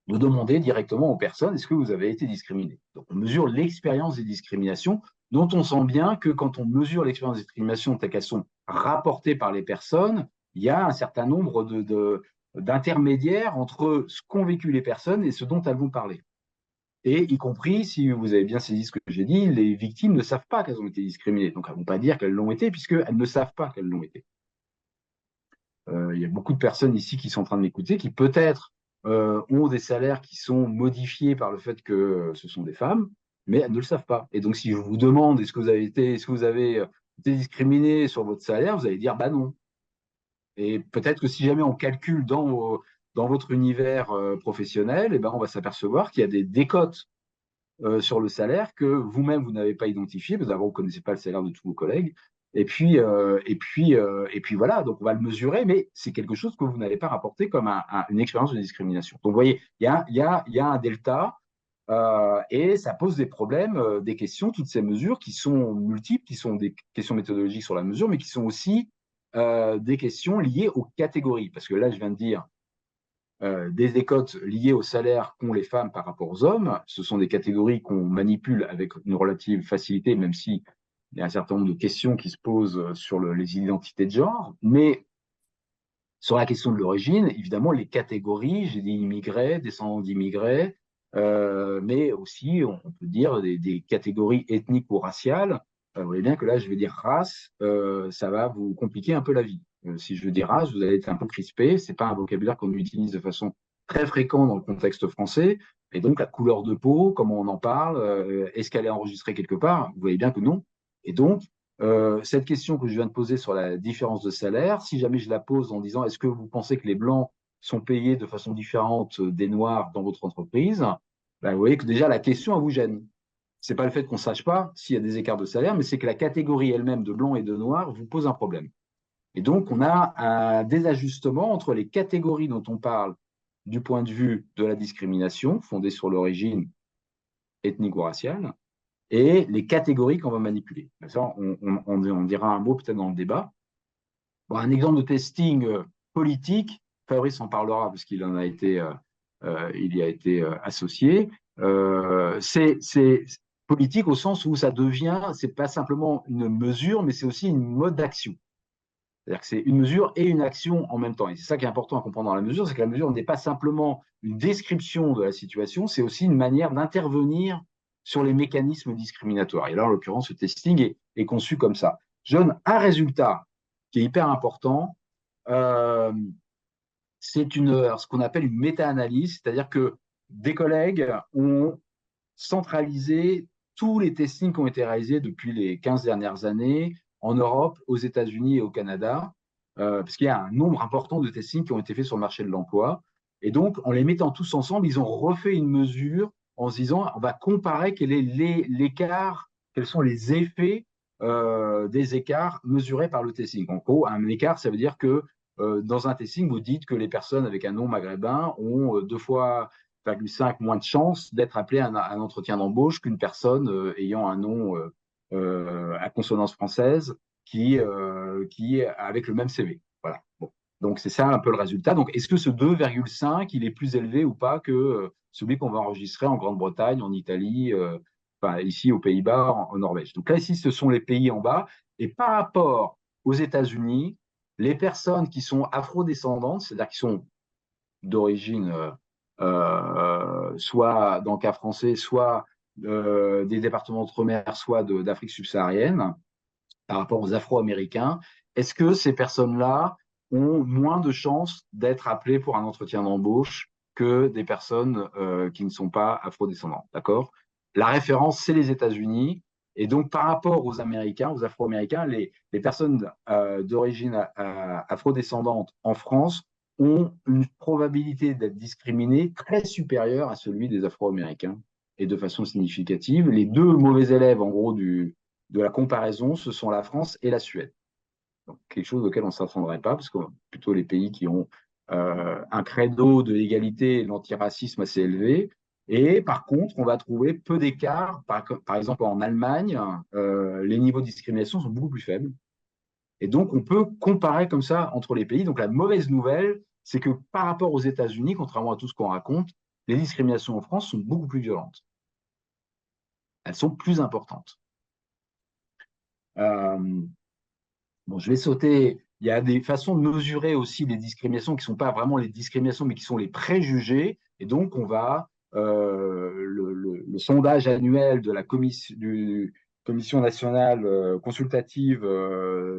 demander directement aux personnes, est-ce que vous avez été discriminé? Donc, on mesure l'expérience des discriminations, dont on sent bien que quand on mesure l'expérience des discriminations telles qu'elles sont rapportées par les personnes, il y a un certain nombre d'intermédiaires entre ce qu'ont vécu les personnes et ce dont elles vont parler. Et y compris, si vous avez bien saisi ce que j'ai dit, les victimes ne savent pas qu'elles ont été discriminées. Donc, elles ne vont pas dire qu'elles l'ont été, puisqu'elles ne savent pas qu'elles l'ont été. Il y a beaucoup de personnes ici qui sont en train de m'écouter, qui peut-être ont des salaires qui sont modifiés par le fait que ce sont des femmes, mais elles ne le savent pas. Et donc, si je vous demande est-ce que vous avez été discriminé sur votre salaire, vous allez dire bah non. Et peut-être que si jamais on calcule dans votre univers professionnel, eh ben, on va s'apercevoir qu'il y a des décotes sur le salaire que vous-même, vous n'avez pas identifié, parce que d'abord, vous ne connaissez pas le salaire de tous vos collègues. Et puis voilà, donc on va le mesurer, mais c'est quelque chose que vous n'avez pas rapporté comme une expérience de discrimination. Donc vous voyez, il y a un delta et ça pose des problèmes, des questions, toutes ces mesures qui sont multiples, qui sont des questions méthodologiques sur la mesure, mais qui sont aussi des questions liées aux catégories. Parce que là, je viens de dire, des décotes liées au salaire qu'ont les femmes par rapport aux hommes. Ce sont des catégories qu'on manipule avec une relative facilité, même si il y a un certain nombre de questions qui se posent sur les identités de genre. Mais sur la question de l'origine, évidemment, les catégories, j'ai dit immigrés, descendants d'immigrés, mais aussi, on peut dire, des catégories ethniques ou raciales. Vous voyez bien que là, je vais dire race, ça va vous compliquer un peu la vie. Si je dis race, vous allez être un peu crispé. C'est pas un vocabulaire qu'on utilise de façon très fréquente dans le contexte français. Et donc, la couleur de peau, comment on en parle, est-ce qu'elle est enregistrée quelque part? Vous voyez bien que non. Et donc, cette question que je viens de poser sur la différence de salaire, si jamais je la pose en disant est-ce que vous pensez que les blancs sont payés de façon différente des noirs dans votre entreprise, ben, vous voyez que déjà la question elle vous gêne. C'est pas le fait qu'on ne sache pas s'il y a des écarts de salaire, mais c'est que la catégorie elle-même de blanc et de noir vous pose un problème. Et donc on a un désajustement entre les catégories dont on parle du point de vue de la discrimination fondée sur l'origine ethnique ou raciale, et les catégories qu'on va manipuler. Ça, on dira un mot peut-être dans le débat. Bon, un exemple de testing politique, Fabrice en parlera parce qu'il il y a été associé. C'est politique au sens où ça devient, c'est pas simplement une mesure, mais c'est aussi une mode d'action. C'est-à-dire que c'est une mesure et une action en même temps. Et c'est ça qui est important à comprendre dans la mesure, c'est que la mesure n'est pas simplement une description de la situation, c'est aussi une manière d'intervenir sur les mécanismes discriminatoires. Et là, en l'occurrence, le testing est conçu comme ça. Je donne un résultat qui est hyper important. c'est ce qu'on appelle une méta-analyse, c'est-à-dire que des collègues ont centralisé tous les testings qui ont été réalisés depuis les 15 dernières années en Europe, aux États-Unis et au Canada, parce qu'il y a un nombre important de testings qui ont été faits sur le marché de l'emploi. Et donc, en les mettant tous ensemble, ils ont refait une mesure en se disant, on va comparer quel est l'écart, quels sont les effets des écarts mesurés par le testing. En gros, un écart, ça veut dire que dans un testing, vous dites que les personnes avec un nom maghrébin ont 2,5 fois moins de chances d'être appelées à un entretien d'embauche qu'une personne ayant un nom à consonance française qui est avec le même CV. Voilà. Bon. Donc, c'est ça un peu le résultat. Donc, est-ce que ce 2,5, il est plus élevé ou pas que celui qu'on va enregistrer en Grande-Bretagne, en Italie, enfin, ici aux Pays-Bas, en Norvège. Donc là, ici, ce sont les pays en bas. Et par rapport aux États-Unis, les personnes qui sont afrodescendantes, c'est-à-dire qui sont d'origine soit dans le cas français, soit des départements d'outre-mer, soit d'Afrique subsaharienne, par rapport aux Afro-Américains, est-ce que ces personnes-là ont moins de chances d'être appelées pour un entretien d'embauche que des personnes qui ne sont pas afrodescendantes, d'accord? La référence, c'est les États-Unis. Et donc, par rapport aux Américains, aux Afro-Américains, les personnes d'origine afrodescendante en France ont une probabilité d'être discriminées très supérieure à celui des Afro-Américains et de façon significative. Les deux mauvais élèves, en gros, de la comparaison, ce sont la France et la Suède. Donc, quelque chose auquel on ne s'attendrait pas, parce que plutôt les pays qui ont un credo de l'égalité et de l'antiracisme assez élevé. Et par contre, on va trouver peu d'écart. Par exemple, en Allemagne, les niveaux de discrimination sont beaucoup plus faibles. Et donc, on peut comparer comme ça entre les pays. Donc, la mauvaise nouvelle, c'est que par rapport aux États-Unis, contrairement à tout ce qu'on raconte, les discriminations en France sont beaucoup plus violentes. Elles sont plus importantes. Euh, Bon, je vais sauter. Il y a des façons de mesurer aussi les discriminations qui ne sont pas vraiment les discriminations, mais qui sont les préjugés. Et donc, on va, le sondage annuel de la Commission nationale consultative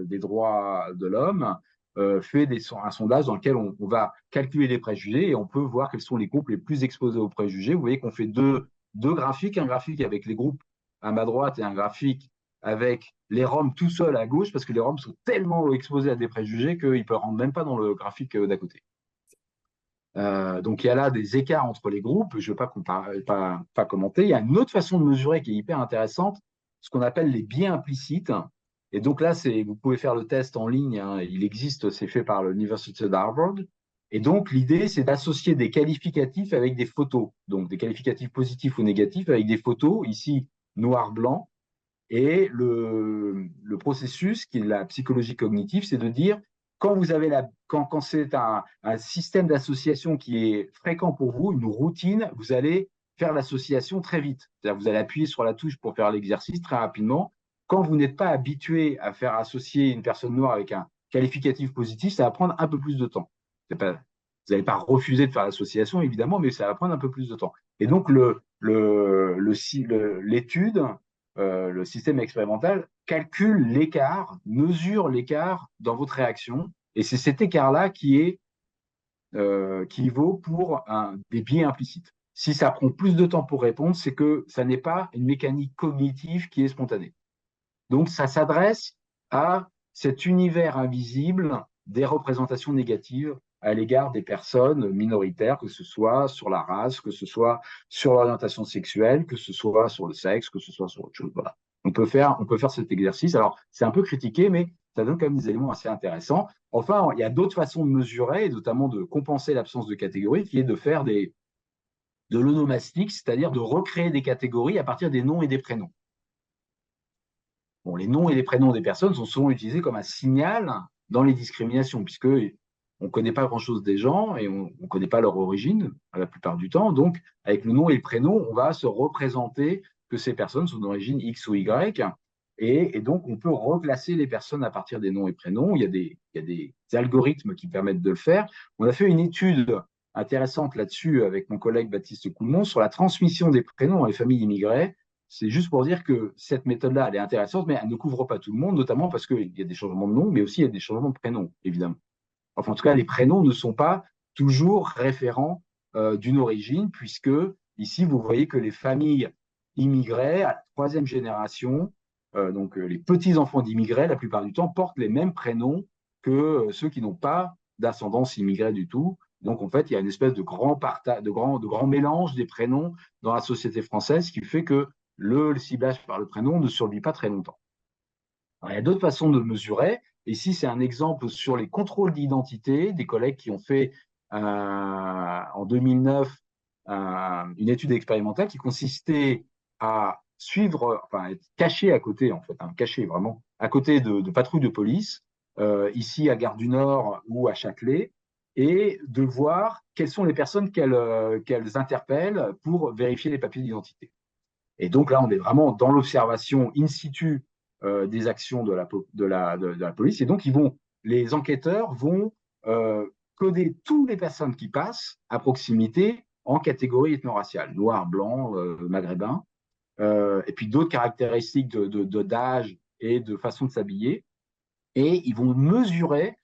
des droits de l'homme fait un sondage dans lequel on va calculer les préjugés et on peut voir quels sont les groupes les plus exposés aux préjugés. Vous voyez qu'on fait deux graphiques, un graphique avec les groupes à ma droite et un graphique avec les Roms tout seuls à gauche, parce que les Roms sont tellement exposés à des préjugés qu'ils ne peuvent rentrer même pas dans le graphique d'à côté. Donc il y a là des écarts entre les groupes, je ne vais pas commenter. Il y a une autre façon de mesurer qui est hyper intéressante, ce qu'on appelle les biais implicites. Et donc là, vous pouvez faire le test en ligne, hein, il existe, c'est fait par l'Université d'Harvard. Et donc l'idée, c'est d'associer des qualificatifs avec des photos, donc des qualificatifs positifs ou négatifs avec des photos, ici noir-blanc. Et le processus, qui est la psychologie cognitive, c'est de dire, quand c'est un système d'association qui est fréquent pour vous, une routine, vous allez faire l'association très vite. C'est-à-dire vous allez appuyer sur la touche pour faire l'exercice très rapidement. Quand vous n'êtes pas habitué à faire associer une personne noire avec un qualificatif positif, ça va prendre un peu plus de temps. Pas, vous n'allez pas refuser de faire l'association, évidemment, mais ça va prendre un peu plus de temps. Et donc, l'étude le système expérimental calcule l'écart, mesure l'écart dans votre réaction, et c'est cet écart-là qui vaut pour des biais implicites. Si ça prend plus de temps pour répondre, c'est que ça n'est pas une mécanique cognitive qui est spontanée. Donc, ça s'adresse à cet univers invisible des représentations négatives à l'égard des personnes minoritaires, que ce soit sur la race, que ce soit sur l'orientation sexuelle, que ce soit sur le sexe, que ce soit sur autre chose. Voilà. On peut faire cet exercice. Alors, c'est un peu critiqué, mais ça donne quand même des éléments assez intéressants. Enfin, il y a d'autres façons de mesurer, et notamment de compenser l'absence de catégories, qui est de faire de l'onomastique, c'est-à-dire de recréer des catégories à partir des noms et des prénoms. Bon, les noms et les prénoms des personnes sont souvent utilisés comme un signal dans les discriminations, puisque on ne connaît pas grand-chose des gens et on ne connaît pas leur origine la plupart du temps. Donc, avec le nom et le prénom, on va se représenter que ces personnes sont d'origine X ou Y. Et donc, on peut reclasser les personnes à partir des noms et prénoms. Il y a des algorithmes qui permettent de le faire. On a fait une étude intéressante là-dessus avec mon collègue Baptiste Coulmont sur la transmission des prénoms dans les familles immigrées. C'est juste pour dire que cette méthode-là, elle est intéressante, mais elle ne couvre pas tout le monde, notamment parce qu'il y a des changements de nom, mais aussi il y a des changements de prénoms, évidemment. Enfin, en tout cas, les prénoms ne sont pas toujours référent d'une origine, puisque ici, vous voyez que les familles immigrées à la troisième génération, donc les petits-enfants d'immigrés, la plupart du temps, portent les mêmes prénoms que ceux qui n'ont pas d'ascendance immigrée du tout. Donc, en fait, il y a une espèce de grand mélange des prénoms dans la société française, qui fait que le ciblage par le prénom ne survit pas très longtemps. Alors, il y a d'autres façons de mesurer. Ici, c'est un exemple sur les contrôles d'identité des collègues qui ont fait en 2009 une étude expérimentale qui consistait à suivre, enfin, être caché à côté, en fait, caché vraiment, à côté de patrouilles de police, ici à Gare du Nord ou à Châtelet, et de voir quelles sont les personnes qu'elles interpellent pour vérifier les papiers d'identité. Et donc là, on est vraiment dans l'observation in situ des actions de la police. Et donc, les enquêteurs vont coder toutes les personnes qui passent à proximité en catégorie ethno-raciale, noir, blanc, maghrébin, et puis d'autres caractéristiques d'âge et de façon de s'habiller. Et ils vont mesurer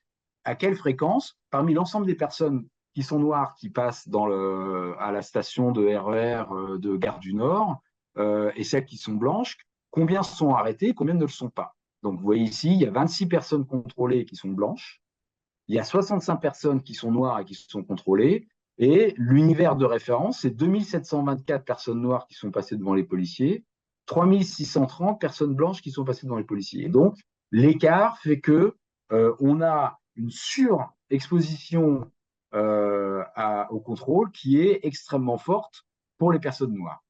à quelle fréquence, parmi l'ensemble des personnes qui sont noires, qui passent à la station de RER de Gare du Nord, et celles qui sont blanches, combien sont arrêtées, combien ne le sont pas. Donc, vous voyez ici, il y a 26 personnes contrôlées qui sont blanches, il y a 65 personnes qui sont noires et qui sont contrôlées, et l'univers de référence, c'est 2724 personnes noires qui sont passées devant les policiers, 3630 personnes blanches qui sont passées devant les policiers. Et donc, l'écart fait que on a une surexposition au contrôle qui est extrêmement forte pour les personnes noires.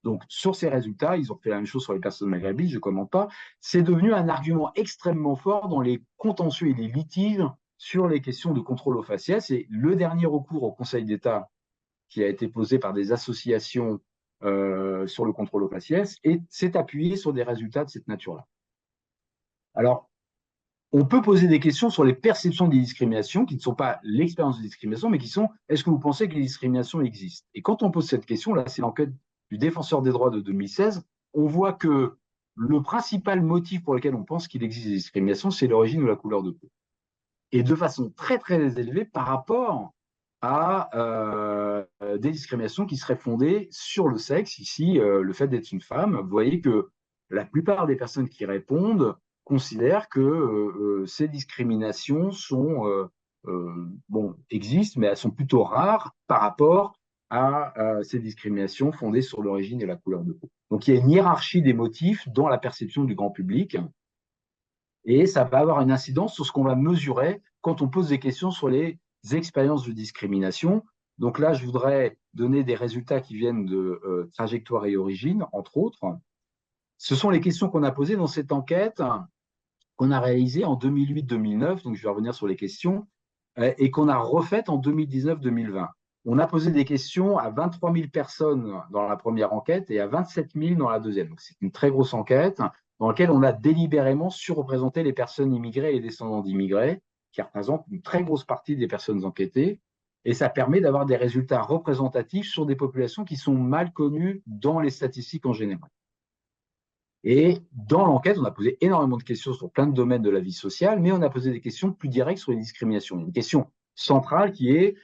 Donc, sur ces résultats, ils ont fait la même chose sur les personnes maghrébines, je ne commente pas. C'est devenu un argument extrêmement fort dans les contentieux et les litiges sur les questions de contrôle au faciès. C'est le dernier recours au Conseil d'État qui a été posé par des associations sur le contrôle au faciès et s'est appuyé sur des résultats de cette nature-là. Alors, on peut poser des questions sur les perceptions des discriminations, qui ne sont pas l'expérience de discrimination, mais qui sont est-ce que vous pensez que les discriminations existent? Et quand on pose cette question, là, c'est l'enquête du Défenseur des droits de 2016, on voit que le principal motif pour lequel on pense qu'il existe des discriminations, c'est l'origine ou la couleur de peau. Et de façon très, très élevée par rapport à des discriminations qui seraient fondées sur le sexe. Ici, le fait d'être une femme, vous voyez que la plupart des personnes qui répondent considèrent que ces discriminations existent, mais elles sont plutôt rares par rapport à ces discriminations fondées sur l'origine et la couleur de peau. Donc il y a une hiérarchie des motifs dans la perception du grand public, et ça va avoir une incidence sur ce qu'on va mesurer quand on pose des questions sur les expériences de discrimination. Donc là, je voudrais donner des résultats qui viennent de Trajectoire et Origine, entre autres. Ce sont les questions qu'on a posées dans cette enquête qu'on a réalisée en 2008-2009, donc je vais revenir sur les questions, et qu'on a refaite en 2019-2020. On a posé des questions à 23 000 personnes dans la première enquête et à 27 000 dans la deuxième. Donc c'est une très grosse enquête dans laquelle on a délibérément surreprésenté les personnes immigrées et les descendants d'immigrés, qui représentent une très grosse partie des personnes enquêtées. Et ça permet d'avoir des résultats représentatifs sur des populations qui sont mal connues dans les statistiques en général. Et dans l'enquête, on a posé énormément de questions sur plein de domaines de la vie sociale, mais on a posé des questions plus directes sur les discriminations. Une question centrale qui est,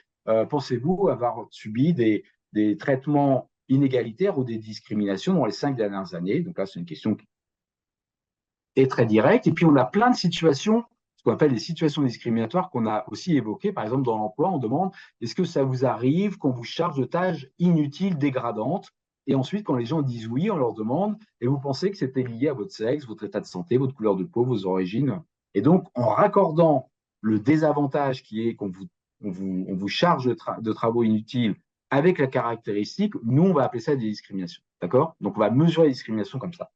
pensez-vous avoir subi des traitements inégalitaires ou des discriminations dans les 5 dernières années? Donc là, c'est une question qui est très directe. Et puis, on a plein de situations, ce qu'on appelle les situations discriminatoires qu'on a aussi évoquées. Par exemple, dans l'emploi, on demande, est-ce que ça vous arrive qu'on vous charge de tâches inutiles, dégradantes? Et ensuite, quand les gens disent oui, on leur demande, et vous pensez que c'était lié à votre sexe, votre état de santé, votre couleur de peau, vos origines? Et donc, en raccordant le désavantage qui est qu'on vous charge de travaux inutiles avec la caractéristique, nous, on va appeler ça des discriminations. D'accord? Donc, on va mesurer les discriminations comme ça.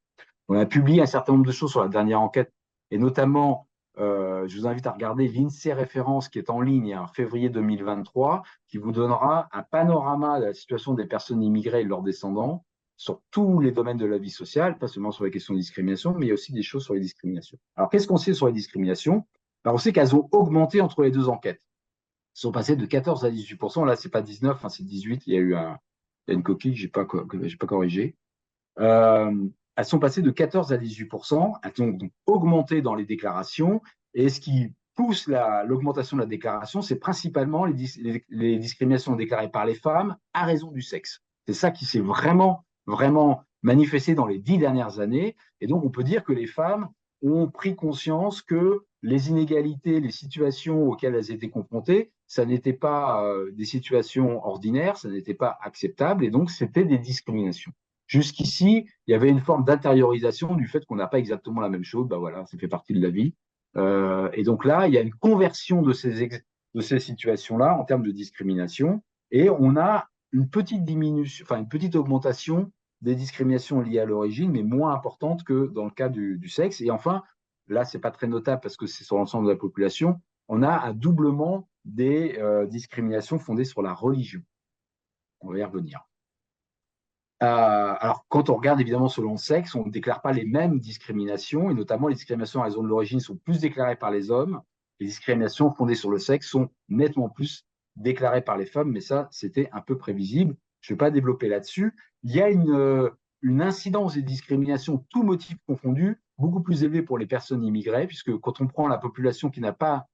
On a publié un certain nombre de choses sur la dernière enquête, et notamment, je vous invite à regarder l'INSEE référence qui est en ligne en février 2023, qui vous donnera un panorama de la situation des personnes immigrées et de leurs descendants sur tous les domaines de la vie sociale, pas seulement sur les questions de discrimination, mais il y a aussi des choses sur les discriminations. Alors, qu'est-ce qu'on sait sur les discriminations? Alors, on sait qu'elles ont augmenté entre les deux enquêtes. Elles sont passées de 14 à 18%. Là, c'est pas 19, hein, c'est 18. Il y a une coquille que j'ai pas corrigée. Elles sont passées de 14 à 18%, elles ont donc augmenté dans les déclarations, et ce qui pousse l'augmentation de la déclaration, c'est principalement les discriminations déclarées par les femmes à raison du sexe. C'est ça qui s'est vraiment, vraiment manifesté dans les 10 dernières années. Et donc, on peut dire que les femmes ont pris conscience que les inégalités, les situations auxquelles elles étaient confrontées, ça n'était pas des situations ordinaires, ça n'était pas acceptable, et donc c'était des discriminations. Jusqu'ici, il y avait une forme d'intériorisation du fait qu'on n'a pas exactement la même chose. Ben voilà, ça fait partie de la vie. Et donc là, il y a une conversion de ces situations-là en termes de discrimination, et on a une petite diminution, enfin une petite augmentation des discriminations liées à l'origine, mais moins importante que dans le cas du sexe. Et enfin, là, c'est pas très notable parce que c'est sur l'ensemble de la population, on a un doublement des discriminations fondées sur la religion. On va y revenir. Alors, quand on regarde évidemment selon le sexe, on ne déclare pas les mêmes discriminations, et notamment les discriminations à raison de l'origine sont plus déclarées par les hommes. Les discriminations fondées sur le sexe sont nettement plus déclarées par les femmes, mais ça, c'était un peu prévisible. Je ne vais pas développer là-dessus. Il y a une incidence des discriminations, tout motif confondu, beaucoup plus élevée pour les personnes immigrées, puisque quand on prend la population qui n'a pas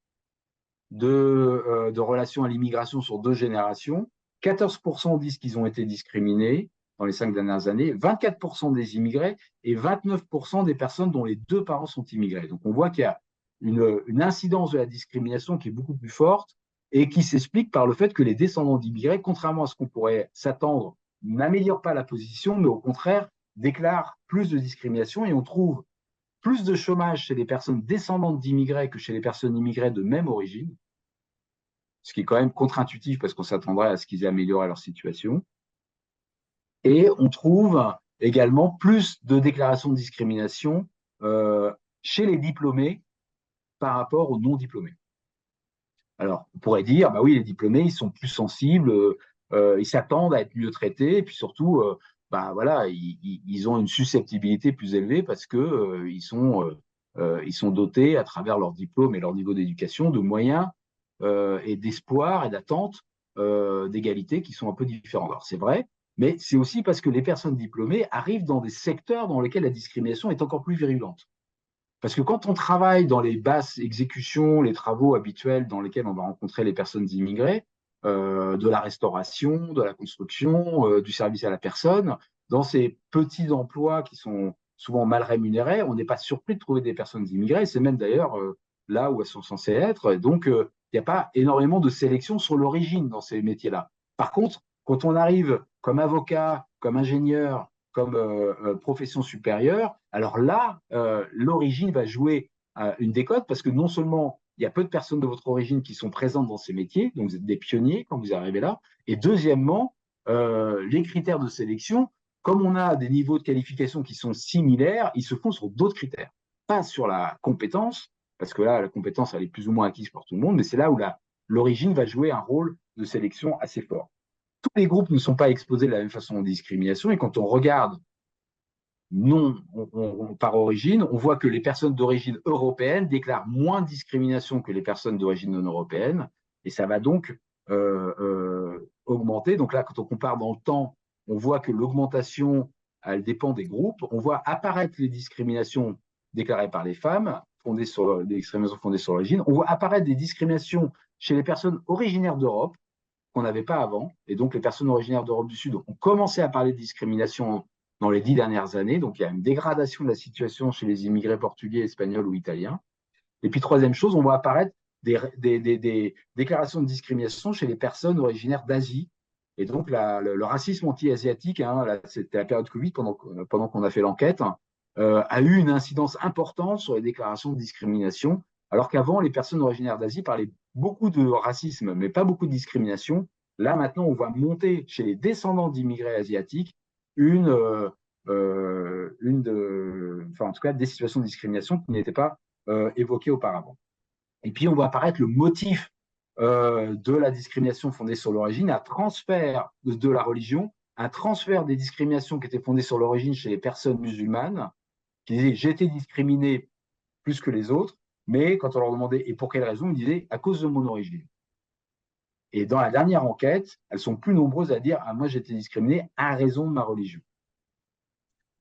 de relation à l'immigration sur 2 générations, 14% disent qu'ils ont été discriminés dans les 5 dernières années, 24% des immigrés et 29% des personnes dont les 2 parents sont immigrés. Donc on voit qu'il y a une incidence de la discrimination qui est beaucoup plus forte et qui s'explique par le fait que les descendants d'immigrés, contrairement à ce qu'on pourrait s'attendre, n'améliorent pas la position, mais au contraire déclarent plus de discrimination, et on trouve plus de chômage chez les personnes descendantes d'immigrés que chez les personnes immigrées de même origine, ce qui est quand même contre-intuitif parce qu'on s'attendrait à ce qu'ils aient amélioré leur situation. Et on trouve également plus de déclarations de discrimination chez les diplômés par rapport aux non-diplômés. Alors, on pourrait dire, bah oui, les diplômés, ils sont plus sensibles, ils s'attendent à être mieux traités, et puis surtout, bah voilà, ils ont une susceptibilité plus élevée parce que ils sont dotés, à travers leur diplôme et leur niveau d'éducation, de moyens et d'espoir et d'attente d'égalité qui sont un peu différents. Alors, c'est vrai, mais c'est aussi parce que les personnes diplômées arrivent dans des secteurs dans lesquels la discrimination est encore plus virulente. Parce que quand on travaille dans les basses exécutions, les travaux habituels dans lesquels on va rencontrer les personnes immigrées, de la restauration, de la construction, du service à la personne, dans ces petits emplois qui sont souvent mal rémunérés, on n'est pas surpris de trouver des personnes immigrées. C'est même d'ailleurs là où elles sont censées être. Et donc, il n'y a pas énormément de sélection sur l'origine dans ces métiers-là. Par contre, quand on arrive comme avocat, comme ingénieur, comme profession supérieure, alors là, l'origine va jouer une décote parce que non seulement il y a peu de personnes de votre origine qui sont présentes dans ces métiers, donc vous êtes des pionniers quand vous arrivez là, et deuxièmement, les critères de sélection, comme on a des niveaux de qualification qui sont similaires, ils se font sur d'autres critères, pas sur la compétence, parce que là, la compétence, elle est plus ou moins acquise par tout le monde, mais c'est là où l'origine va jouer un rôle de sélection assez fort. Tous les groupes ne sont pas exposés de la même façon aux discriminations, et quand on regarde par origine, on voit que les personnes d'origine européenne déclarent moins de discrimination que les personnes d'origine non européenne, et ça va donc augmenter. Donc là, quand on compare dans le temps, on voit que l'augmentation, elle dépend des groupes. On voit apparaître les discriminations déclarées par les femmes, des discriminations fondées sur l'origine. On voit apparaître des discriminations chez les personnes originaires d'Europe, qu'on n'avait pas avant. Et donc, les personnes originaires d'Europe du Sud ont commencé à parler de discrimination dans les 10 dernières années. Donc, il y a une dégradation de la situation chez les immigrés portugais, espagnols ou italiens. Et puis, troisième chose, on voit apparaître des déclarations de discrimination chez les personnes originaires d'Asie. Et donc, le racisme anti-asiatique, c'était la période Covid pendant qu'on a fait l'enquête, a eu une incidence importante sur les déclarations de discrimination, alors qu'avant, les personnes originaires d'Asie parlaient beaucoup de racisme, mais pas beaucoup de discrimination. Là, maintenant, on voit monter chez les descendants d'immigrés asiatiques en tout cas, des situations de discrimination qui n'étaient pas évoquées auparavant. Et puis, on voit apparaître le motif de la discrimination fondée sur l'origine, un transfert de la religion, un transfert des discriminations qui étaient fondées sur l'origine chez les personnes musulmanes, qui disaient j'ai été discriminé plus que les autres, mais quand on leur demandait et pour quelle raison, ils disaient à cause de mon origine. Et dans la dernière enquête, elles sont plus nombreuses à dire moi j'ai été discriminé à raison de ma religion.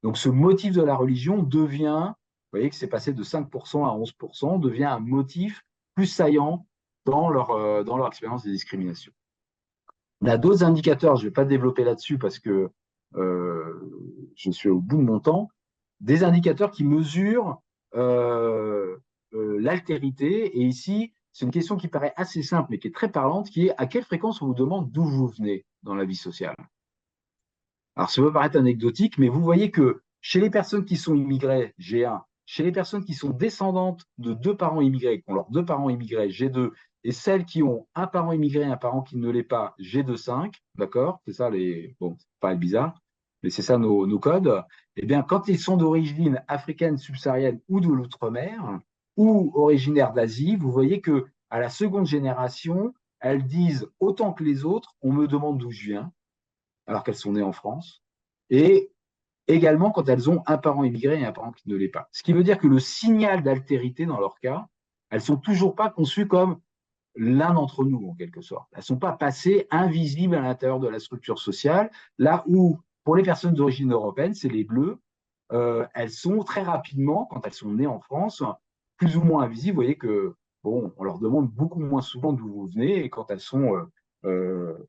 Donc ce motif de la religion devient, vous voyez que c'est passé de 5% à 11%, devient un motif plus saillants dans leur expérience de discrimination. On a d'autres indicateurs, je ne vais pas développer là-dessus parce que je suis au bout de mon temps, des indicateurs qui mesurent l'altérité. Et ici, c'est une question qui paraît assez simple, mais qui est très parlante, qui est à quelle fréquence on vous demande d'où vous venez dans la vie sociale. Alors, ça peut paraître anecdotique, mais vous voyez que chez les personnes qui sont immigrées, G1, chez les personnes qui sont descendantes de deux parents immigrés, qui ont leurs deux parents immigrés, G2, et celles qui ont un parent immigré et un parent qui ne l'est pas, G2,5, d'accord? C'est ça les. Bon, ça paraît bizarre, mais c'est ça nos codes. Eh bien, quand ils sont d'origine africaine, subsaharienne ou de l'outre-mer, ou originaires d'Asie, vous voyez que à la seconde génération, elles disent autant que les autres, on me demande d'où je viens, alors qu'elles sont nées en France, et également quand elles ont un parent immigré et un parent qui ne l'est pas. Ce qui veut dire que le signal d'altérité, dans leur cas, elles ne sont toujours pas conçues comme l'un d'entre nous, en quelque sorte. Elles ne sont pas passées invisibles à l'intérieur de la structure sociale, là où, pour les personnes d'origine européenne, c'est les bleus, elles sont très rapidement, quand elles sont nées en France, plus ou moins invisibles. Vous voyez que, bon, on leur demande beaucoup moins souvent d'où vous venez, et quand elles sont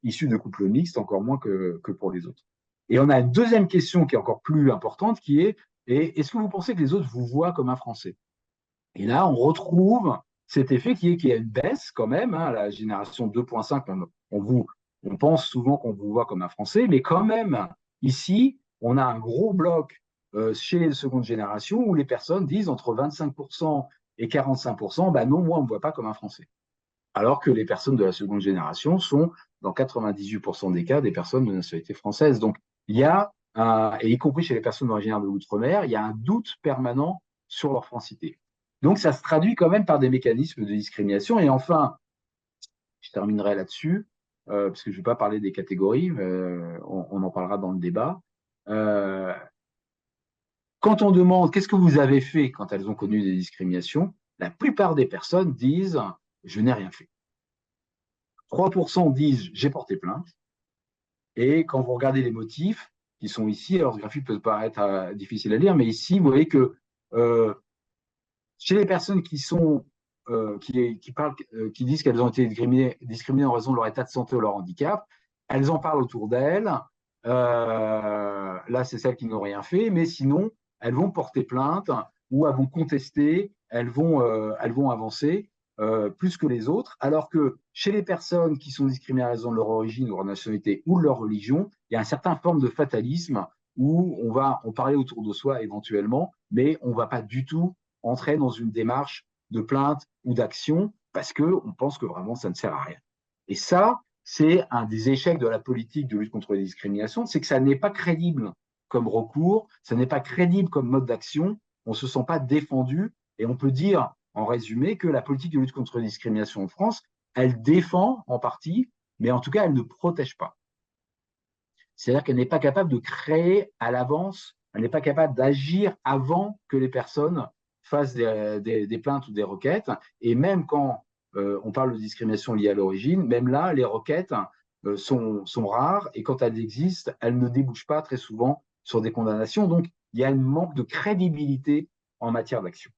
issues de couples mixtes, encore moins que pour les autres. Et on a une deuxième question qui est encore plus importante, qui est, est-ce que vous pensez que les autres vous voient comme un Français? Et là, on retrouve cet effet qui est qu'il y a une baisse quand même. Hein, la génération 2.5, on pense souvent qu'on vous voit comme un Français, mais quand même, ici, on a un gros bloc chez les secondes générations où les personnes disent entre 25% et 45%, bah non, moi, on ne me voit pas comme un Français. Alors que les personnes de la seconde génération sont, dans 98% des cas, des personnes de nationalité française. Donc, il y a, et y compris chez les personnes originaires de l'outre-mer, il y a un doute permanent sur leur francité. Donc, ça se traduit quand même par des mécanismes de discrimination. Et enfin, je terminerai là-dessus, parce que je ne vais pas parler des catégories, on en parlera dans le débat. Euh, Quand on demande qu'est-ce que vous avez fait quand elles ont connu des discriminations, la plupart des personnes disent je n'ai rien fait. 3% disent j'ai porté plainte. Et quand vous regardez les motifs qui sont ici, alors ce graphique peut paraître difficile à lire, mais ici, vous voyez que euh, chez les personnes qui sont qui disent qu'elles ont été discriminées en raison de leur état de santé ou leur handicap, elles en parlent autour d'elles. Là, c'est celles qui n'ont rien fait, mais sinon, elles vont porter plainte ou elles vont contester, elles vont avancer plus que les autres, alors que chez les personnes qui sont discriminées à raison de leur origine, de leur nationalité ou de leur religion, il y a une certaine forme de fatalisme où on va en parler autour de soi éventuellement, mais on ne va pas du tout entrer dans une démarche de plainte ou d'action parce qu'on pense que vraiment ça ne sert à rien. Et ça, c'est un des échecs de la politique de lutte contre les discriminations, c'est que ça n'est pas crédible comme recours, ça n'est pas crédible comme mode d'action, on ne se sent pas défendu, et on peut dire en résumé que la politique de lutte contre les discriminations en France, elle défend en partie, mais en tout cas, elle ne protège pas. C'est-à-dire qu'elle n'est pas capable de créer à l'avance, elle n'est pas capable d'agir avant que les personnes fassent des plaintes ou des requêtes. Et même quand on parle de discrimination liée à l'origine, même là, les requêtes sont rares et quand elles existent, elles ne débouchent pas très souvent sur des condamnations. Donc, il y a un manque de crédibilité en matière d'action.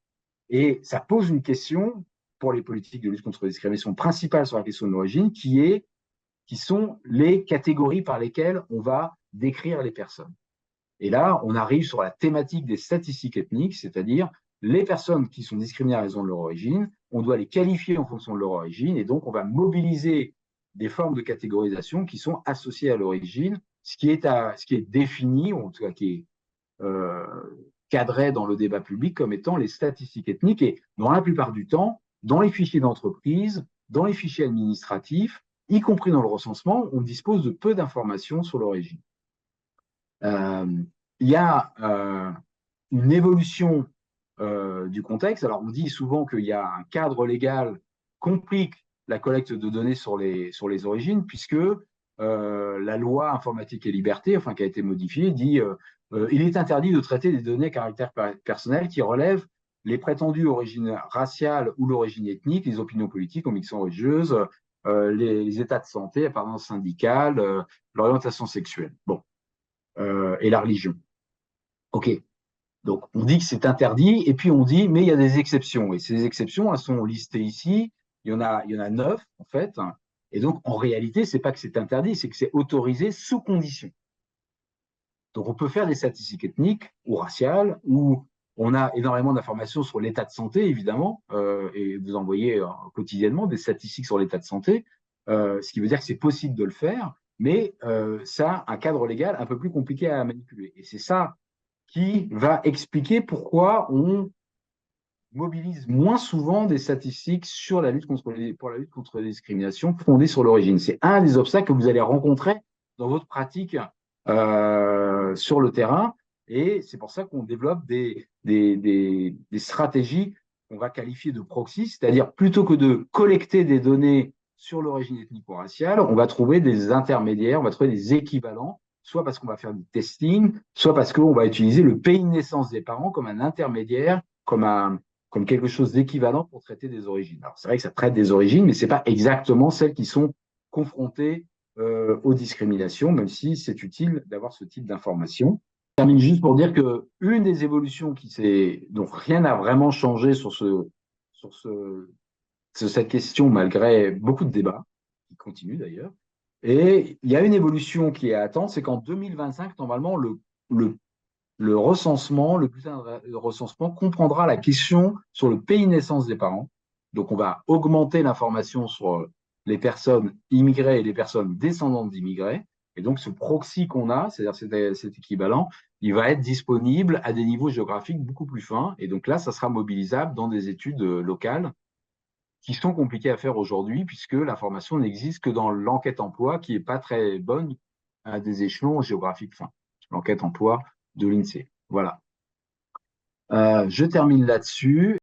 Et ça pose une question pour les politiques de lutte contre la discrimination principale sur la question de l'origine, qui sont les catégories par lesquelles on va décrire les personnes. Et là, on arrive sur la thématique des statistiques ethniques, c'est-à-dire les personnes qui sont discriminées à raison de leur origine, on doit les qualifier en fonction de leur origine, et donc on va mobiliser des formes de catégorisation qui sont associées à l'origine, ce qui est défini, ou en tout cas qui est cadré dans le débat public comme étant les statistiques ethniques, et dans la plupart du temps, dans les fichiers d'entreprise, dans les fichiers administratifs, y compris dans le recensement, on dispose de peu d'informations sur l'origine. Il y a une évolution du contexte. Alors, on dit souvent qu'il y a un cadre légal complique la collecte de données sur les origines, puisque la loi informatique et liberté, enfin, qui a été modifiée, dit il est interdit de traiter des données à caractère personnel qui relèvent les prétendues origines raciales ou l'origine ethnique, les opinions politiques, convictions religieuses, les états de santé, appartenance syndicale, l'orientation sexuelle. Bon, et la religion. OK. Donc, on dit que c'est interdit, et puis on dit, mais il y a des exceptions. Et ces exceptions, elles sont listées ici. Il y en a 9, en fait. Et donc, en réalité, c'est pas que c'est interdit, c'est que c'est autorisé sous condition. Donc, on peut faire des statistiques ethniques ou raciales, où on a énormément d'informations sur l'état de santé, évidemment, et vous envoyez quotidiennement des statistiques sur l'état de santé, ce qui veut dire que c'est possible de le faire, mais ça a un cadre légal un peu plus compliqué à manipuler. Et c'est ça qui va expliquer pourquoi on mobilise moins souvent des statistiques sur la lutte pour la lutte contre les discriminations fondées sur l'origine. C'est un des obstacles que vous allez rencontrer dans votre pratique sur le terrain. Et c'est pour ça qu'on développe des stratégies qu'on va qualifier de proxy, c'est-à-dire plutôt que de collecter des données sur l'origine ethnique ou raciale, on va trouver des intermédiaires, on va trouver des équivalents, soit parce qu'on va faire du testing, soit parce qu'on va utiliser le pays de naissance des parents comme un intermédiaire, comme quelque chose d'équivalent pour traiter des origines. Alors, c'est vrai que ça traite des origines, mais ce n'est pas exactement celles qui sont confrontées aux discriminations, même si c'est utile d'avoir ce type d'information. Je termine juste pour dire qu'une des évolutions donc rien n'a vraiment changé sur cette question, malgré beaucoup de débats, qui continuent d'ailleurs. Et il y a une évolution qui est à attendre, c'est qu'en 2025, normalement, le le recensement, le bulletin de recensement comprendra la question sur le pays de naissance des parents. Donc, on va augmenter l'information sur les personnes immigrées et les personnes descendantes d'immigrés. Et donc, ce proxy qu'on a, c'est-à-dire cet équivalent, il va être disponible à des niveaux géographiques beaucoup plus fins. Et donc là, ça sera mobilisable dans des études locales qui sont compliquées à faire aujourd'hui, puisque l'information n'existe que dans l'enquête emploi, qui n'est pas très bonne à des échelons géographiques fins. L'enquête emploi de l'INSEE. Voilà. Je termine là-dessus